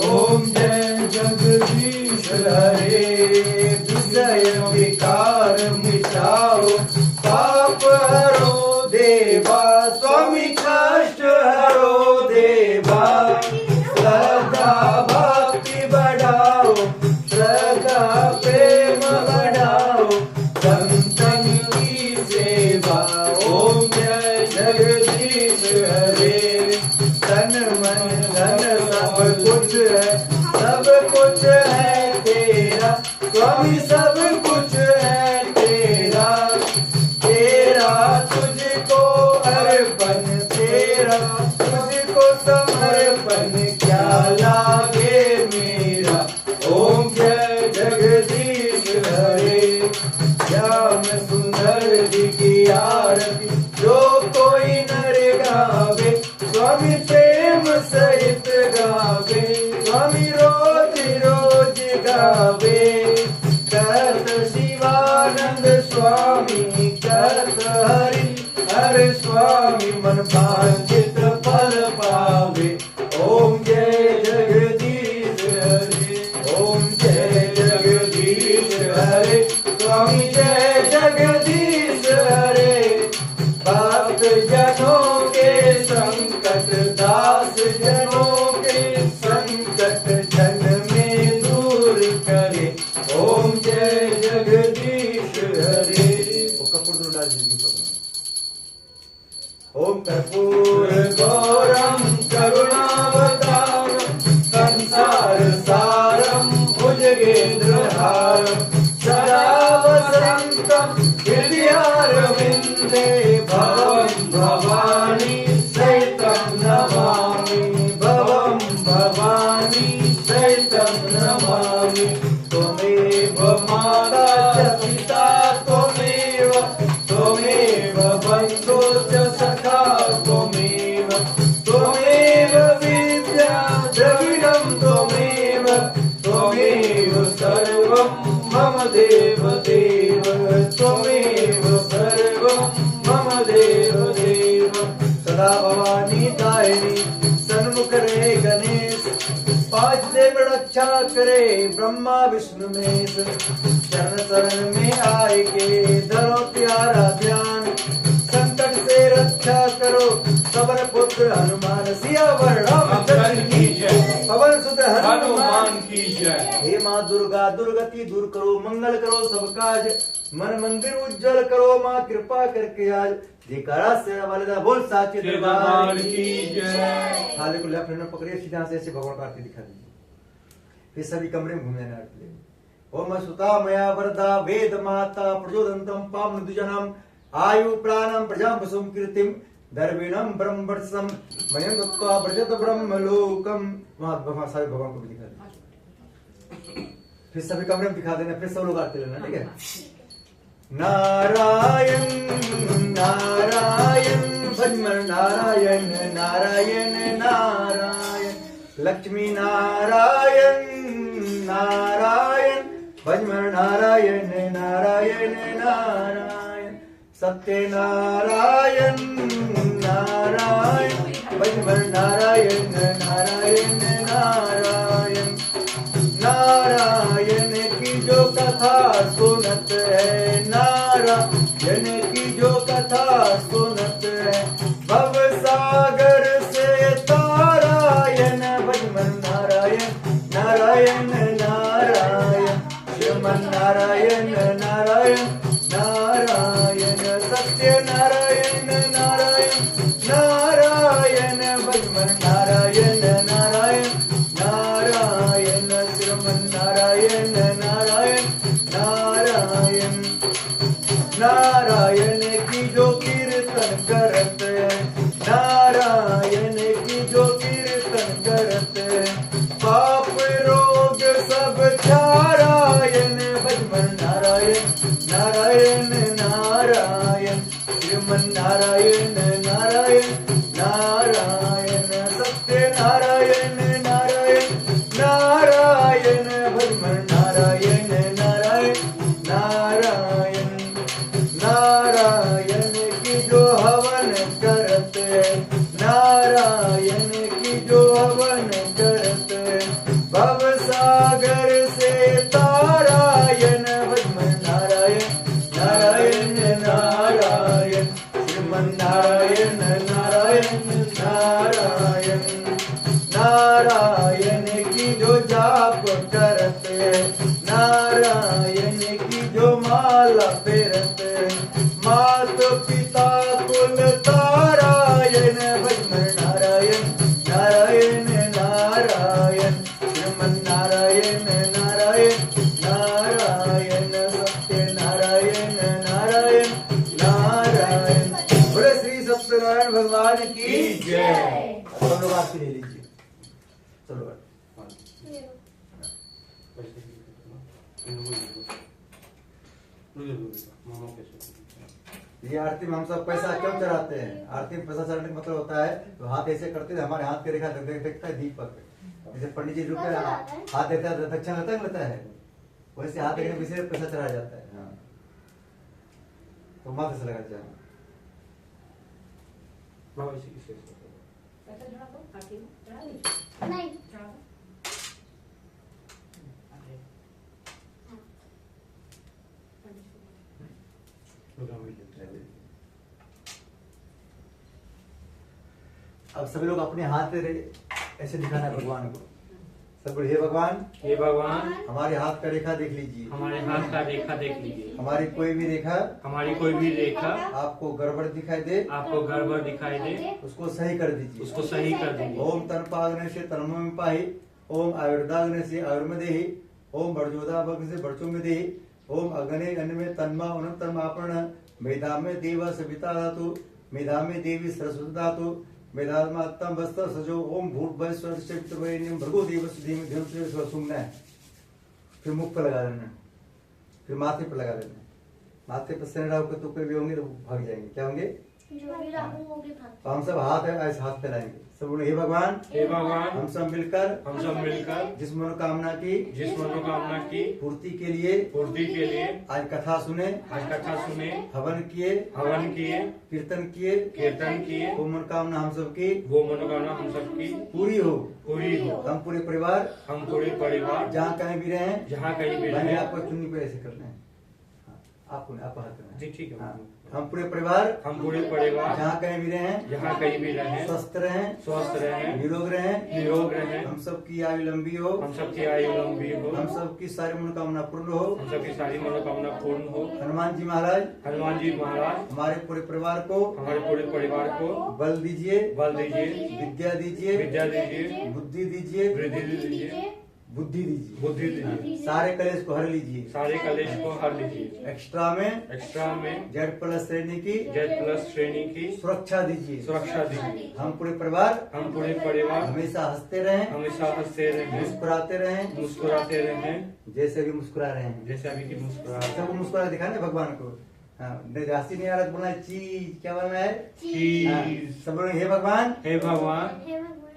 ओम जय जगदीश हरे। विषय विकार मिटाओ, पाप हरो देवा, स्वामी कष्ट हरो देवा। श्रद्धा भक्ति बढ़ाओ, श्रद्धा प्रेम बढ़ाओ, संतन की सेवा। ओम जय जगदीश हरे। तन मन धन सब कुछ है, सब कुछ है तेरा, स्वामी सब कुछ है तेरा। तेरा तुझको अर्पण, तेरा तुझको समर्पण, क्या लागे मेरा। ओम जय जगदीश हरे। श्याम सुंदर जी की आरती जो कोई नर गावे, स्वामी प्रेम सहित गावे, स्वामी रोज रोज गावे। करत शिवानंद स्वामी, करत हरि हर स्वामी, मन वांछित फल पावे। ओम जय जगदीश हरे। ओम जय जगदीश हरे। स्वामी जय जगदीश हरे। भक्त जनों के संकट, दास जनों के संकट, जन में दूर करे। ओम जय जगदीश हरे। वो कपूर दूर डाल दीजिए। ओम कर्पूर गौरम करुणावतारम, संसार सारम भुजगेन्द्रहारम, सदा वसंतम हृदयारविंदे, भवं भवानी सहितं नमामि, भवं भवानी सहितं नमामि। त्वमेव माता च पिता त्वमेव, त्वमेव बन्धु च सखा त्वमेव, त्वमेव विद्या द्रविणं त्वमेव, त्वमेव सर्वं मम देव देव, त्वमेव सर्वं मम देव देव। सदा भवानी दायिनी सन्मुख रहे गणेश, पांच देव रक्षा करे ब्रह्मा विष्णु महेश। शरण शरण में आए के धरो प्यारा ध्यान, संकट से रक्षा करो सबर पुत्र हनुमान। सियावर रामचंद्र की जय, पवन सुत हनुमान की जय। हे माँ दुर्गा दुर्गति दूर करो, मंगल करो सब काज, मन मंदिर उज्जवल करो माँ कृपा करके आज। जयकारा से वाले बोल साचे दरबार की जय। थाली को लेफ्ट हैंड में पकड़िए, सीधा से ऐसे भगवान का आरती दिखा दीजिए। फिर सभी कमरे में घूमने आरती। ओम सुता मया वरदा वेद माता प्रचोदन्तम पावनं द्विजनम, आयु प्राणम प्रजा वसुम कीर्तिम, दर्विणम ब्रह्मवर्षम मयं दत्त्वा व्रजत ब्रह्मलोकम। वहां सारे भगवान को भी दिखा देना। फिर सभी कमरे में दिखा देना, फिर सब लोग आरती लेना, ठीक है। नारायण नारायण भजमन नारायण नारायण नारायण, लक्ष्मी नारायण नारायण भजमन नारायण नारायण नारायण, सत्य नारायण नारायण भजमन नारायण नारायण नारायण। नारायण की जो कथा सुनत है, नारायण की जो कथा सुनत है, भव सागर से तारायण भजमन नारायण नारायण नारायण, श्रीमन नारायण नारायण नारायण, सत्य नारायण नारायण नारायण भजमन नारायण नारायण नारायण, श्रीमन्नारायण नारायण नारायण। नारायण की जो कीर्तन करत है, नारायण की जो कीर्तन करत है, पाप रोग सब छारायण। भजमन नारायण नारायण नारायण, श्रीमन्नारायण नारायण नारायण, सत्य नारायण नारायण नारायण। भजमन नारायण नारायण नारायण। नारायण की जो हवन करत है, नारायण की जो हवन करत है, भव सागर से तारायण। भजमन नारायण नारायण नारायण, श्रीमन्नारायण नारायण नारायण। नारायण की जो जाप करत है, नारायण की जो माला फेरत है, मात पिता कुल तारायण। भजमन नारायण नारायण नारायण, श्रीमन्नारायण नारायण नारायण, सत्य नारायण नारायण नारायण। बोले श्री सत्यनारायण भगवान की जय। सब लोग आरती ले लीजिए। चलो ये आरती में हम सब पैसा क्यों चढ़ाते हैं? आरती में पैसा चढ़ाने का मतलब होता है तो हाथ ऐसे करते हैं, हमारे हाथ की रेखा देखता है दीपक, जैसे पंडित जी रुपया हाथ देता है दक्षिणा लेता है, वैसे हाथ देखने से पैसा चढ़ाया जाता है। हाँ, तो माथे से लगा जाए। नहीं अब सभी लोग अपने हाथ ऐसे दिखाना है भगवान को। सब बोले, हे भगवान, हे भगवान, हमारे हाथ का रेखा देख लीजिए, हमारे हाथ का रेखा देख लीजिए, हमारी कोई भी रेखा हमारी कोई भी रेखा आपको गड़बड़ दिखाई दे, आपको गड़बड़ दिखाई दे, उसको सही कर दीजिए, उसको सही कर दीजिए। ओम तनपाग्नि से तन्म में पाही, ओम आयुर्दाग्नि से आयुर में देही, ओम बड़जोदा भग्न से बड़चों में देही, ओम अग्नि अन्न में तन्मा उन्नतमापर्ण, मेधा में देव सविता धातु, मेधा में देवी सरस्वती धातु, मेधात्म वस्त्र सजो, ओम भूत भर्गो देव सुमना है। फिर मुख पर लगा लेना, फिर माथे पर लगा लेना। माथे पर शनि राहु के तुक्के भी होंगे तो भाग जाएंगे। क्या होंगे? तो हम सब हाथ है ऐसे हाथ फैलाएंगे। सब बोले, हे भगवान, हे भगवान, हम सब मिलकर जिस मनोकामना की पूर्ति के लिए आज कथा सुने, हवन किए, कीर्तन किए, वो मनोकामना हम सबकी पूरी हो। हम पूरे परिवार जहाँ कहीं भी रहें, आपको चुन्नी पे ऐसे करना है, आपको हाथ करना है। ठीक है। हम पूरे परिवार जहाँ कहीं भी रहें, स्वस्थ रहें, निरोग रहें, हम सबकी आयु लंबी हो, हम सबकी सारी मनोकामना पूर्ण हो। हनुमान जी महाराज हमारे पूरे परिवार को बल दीजिए, विद्या दीजिए, बुद्धि दीजिए, बुद्धि दीजिए, सारे कलेश को हर लीजिए। एक्स्ट्रा में जेड प्लस श्रेणी की सुरक्षा दीजिए। हम पूरे परिवार हमेशा हंसते रहें, मुस्कुराते रहें, जैसे भी मुस्कुरा रहे हैं, सबको मुस्कुरा दिखाने भगवान को। हाँ, राशि नहीं आ रहा, बोलना चीज, क्या बोलना है? चीज। सब बोले, हे भगवान,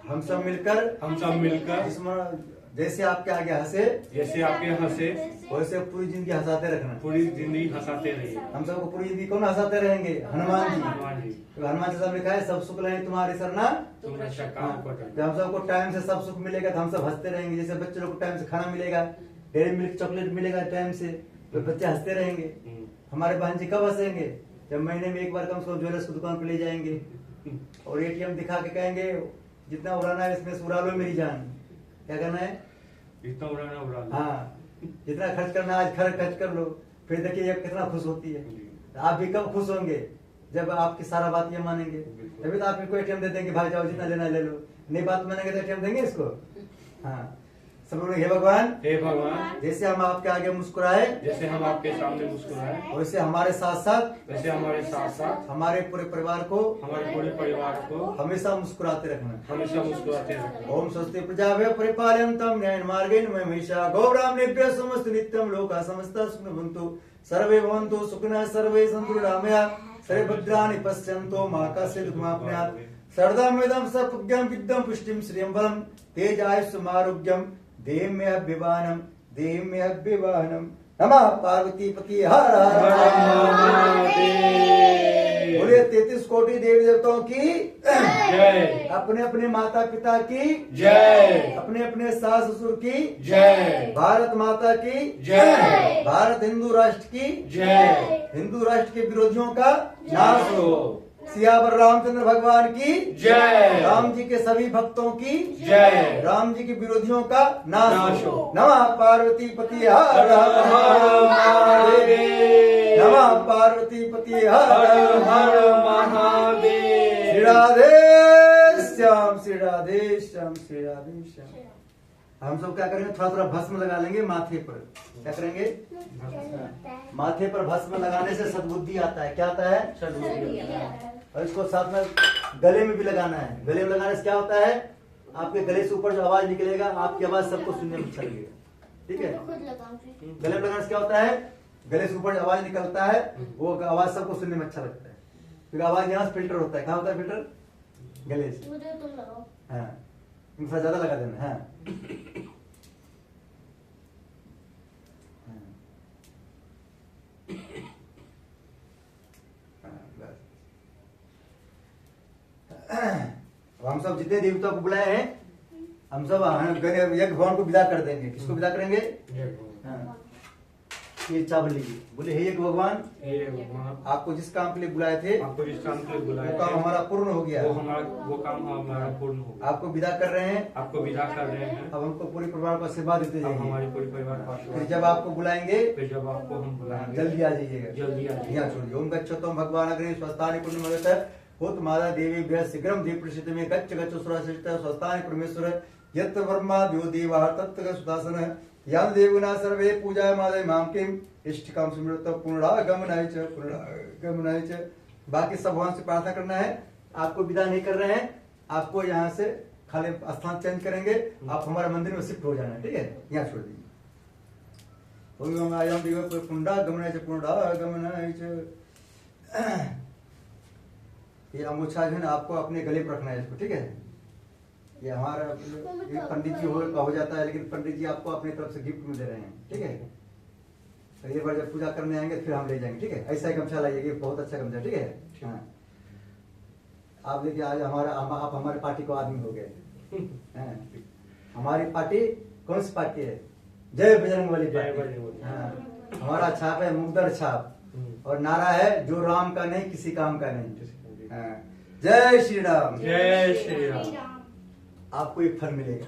हम सब मिलकर जैसे आपके आगे हंसे, वैसे पूरी जिंदगी हंसाते रखना। रहिए। हम सबको पूरी जिंदगी कौन हंसाते रहेंगे? हनुमान जी। तो हनुमान जी सब लिखा है, सब सुख लेंगे तुम्हारी सरना। जब हम सबको टाइम से सब सुख मिलेगा तो हम सब हंसते रहेंगे। जैसे बच्चे लोग को टाइम से खाना मिलेगा, डेयरी मिल्क चॉकलेट मिलेगा टाइम से, तो बच्चे हंसते रहेंगे। हमारे बहन जी कब हंसेंगे? जब महीने में एक बार कम से कम ज्वेलर्स की दुकान पर ले जाएंगे और एटीएम दिखा के कहेंगे, जितना उड़ाना है इसमें से उड़ा लो मेरी जान। क्या करना है? जितना उड़ाना। हाँ, जितना खर्च करना आज खर्च कर लो, फिर देखिए ये कितना खुश होती है। आप भी कब खुश होंगे? जब आपकी सारा बात ये मानेंगे, तभी तो आप इनको एटीएम दे देंगे, भाई जाओ जितना लेना ले लो। नहीं बात मानेंगे तो एटीएम देंगे इसको? हाँ, सब लोग हे भगवान, हे भगवान, जैसे हम आपके आगे मुस्कुराए जैसे हम आपके सामने मुस्कुराए, वैसे हमारे साथ साथ वैसे हमारे साथ साथ हमारे पूरे परिवार को हमारे पूरे परिवार को हमेशा मुस्कुराते रखना। हमेशा मुस्कुराते रखना। ओम स्वस्ति प्रजाभ्यः परिपालयन्तं न्यायेन मार्गेण महिषा गौब्राह्मणेभ्यः समस्त नित्यं लोकाः समस्ताः सुखिनो भवन्तु सर्वे भवन्तु सुखिनः सर्वे सन्तु निरामया सर्वे भद्राणि पश्यन्तु मा कश्चित् दुःखमाप्नुयात् सर्वदामेदं सर्वज्ञं विद्यं पुष्टिं श्रियं बलं तेजायुष्यमारोग्यं देहिं मे अभ्यवानं देहिं मे अभ्यवानं नमः पार्वती पति हर हर बोलिए 33 कोटि देवी देवताओं की जय, अपने अपने माता पिता की जय, अपने अपने सास ससुर की जय, भारत माता की जय, भारत हिंदू राष्ट्र की जय, हिंदू राष्ट्र के विरोधियों का नाश हो। हो। सियावर रामचंद्र भगवान की जय, राम जी के सभी भक्तों की जय, राम जी के विरोधियों का नाश नाश हो। हो। नमः पार्वती पति हर हर हर महादेव। नमः पार्वती पति हर हर हर हर महादेव। श्री राधे श्याम श्री राधे श्याम श्री राधे श्याम। हम सब क्या करेंगे, थोड़ा थोड़ा भस्म लगा लेंगे माथे पर। क्या करेंगे, माथे पर भस्म लगाने से सद्बुद्धि आता है। क्या आता है, और इसको साथ में गले में भी लगाना है। गले में लगाने से क्या होता है, आपके गले से ऊपर जो आवाज निकलेगा आपकी आवाज सबको सुनने में अच्छा लगेगा। ठीक है, गले में लगाने से क्या होता है, गले से ऊपर जो आवाज निकलता है वो आवाज सबको सुनने में अच्छा लगता है। फिर आवाज यहाँ से फिल्टर होता है। कहाँ होता है फिल्टर, गले से। मुझे तुम लगाओ। हाँ, थोड़ा ज्यादा लगा देना। हाँ हम सब जितने देवता को बुलाए हैं हम सब यज्ञ भवन को विदा कर देंगे। किसको विदा करेंगे, हाँ। ये चावल लीजिए, बोले हे यज्ञ भगवान, हे भगवान, आपको जिस काम के लिए बुलाए थे आपको जिस काम के लिए बुलाया वो काम है, हमारा पूर्ण हो गया। वो काम हमारा पूर्ण हो गया। आपको विदा कर रहे हैं। आपको विदा कर रहे हैं। अब हमको पूरे परिवार को आशीर्वाद देते अब जाइए। हमारे पूरे परिवार का फिर आशीर्वाद। जब आपको बुलाएंगे फिर जब आपको हम बुलाएंगे जल्दी आ जाइएगा। जल्दी आ जाइए। यहाँ छोड़िए। ओम गच्छतो भगवान अग्रे स्वस्थानि पुण्यमयत होत माता देवीभ्यः शीघ्रं दीप्रसित में गच्छ सुरशिष्ट स्वस्थानि परमेश्वर यत् वर्मा द्यो देवाः तत्र सुदासन यान देवगुणा सर्वे पूजा मादय माम किम इष्टकाम सुमृत पुनरागमनाय च। बाकी सब भगवान से प्रार्थना करना है। आपको विदा नहीं कर रहे हैं, आपको यहाँ से खाली स्थान चेंज करेंगे। आप हमारे मंदिर में शिफ्ट हो जाना है। ठीक है, यहाँ छोड़ दीजिए। पुनरागमनाय च। ये अंगूछा जो है ना आपको अपने गले पर रखना है इसको। ठीक है, ये हमारा ये पंडित जी हो जाता है, लेकिन पंडित जी आपको अपनी तरफ से गिफ्ट में दे रहे हैं। ठीक है, तो ये बार जब पूजा करने आएंगे फिर हम ले जाएंगे। ठीक है, ऐसा ही गमछा लाइए, बहुत अच्छा गमछा। ठीक है, हाँ। आप देखिए आज आप हमारे पार्टी को आदमी हो गए। हाँ। हमारी पार्टी कौन सी पार्टी है, जय बजरंगबली पार्टी। हाँ। हमारा छाप है मुगदर छाप और नारा है जो राम का नहीं किसी काम का नहीं। हाँ। जय श्री राम। जय श्री राम। आपको एक फल मिलेगा,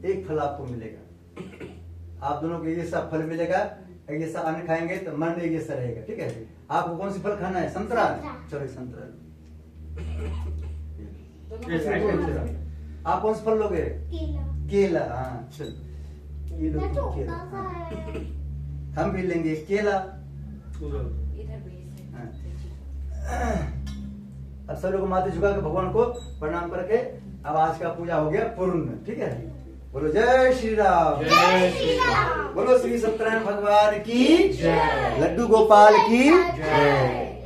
एक फल आपको मिलेगा। आप दोनों को ये सब फल मिलेगा, एक जैसा अन्न खाएंगे तो मन एक जैसा रहेगा। ठीक है, आपको कौन सी फल खाना है, संतरा। चलो संतरा। आप कौन सा फल लोगे, केला। हाँ चलो ये लो केला। हम भी लेंगे केला। इधर भी अब सब लोग माथे झुका के भगवान को प्रणाम करके अब आज का पूजा हो गया पूर्ण। ठीक है, बोलो जय श्री राम। जय श्री राम। बोलो श्री सत्यनारायण भगवान की जय। लड्डू गोपाल की जय।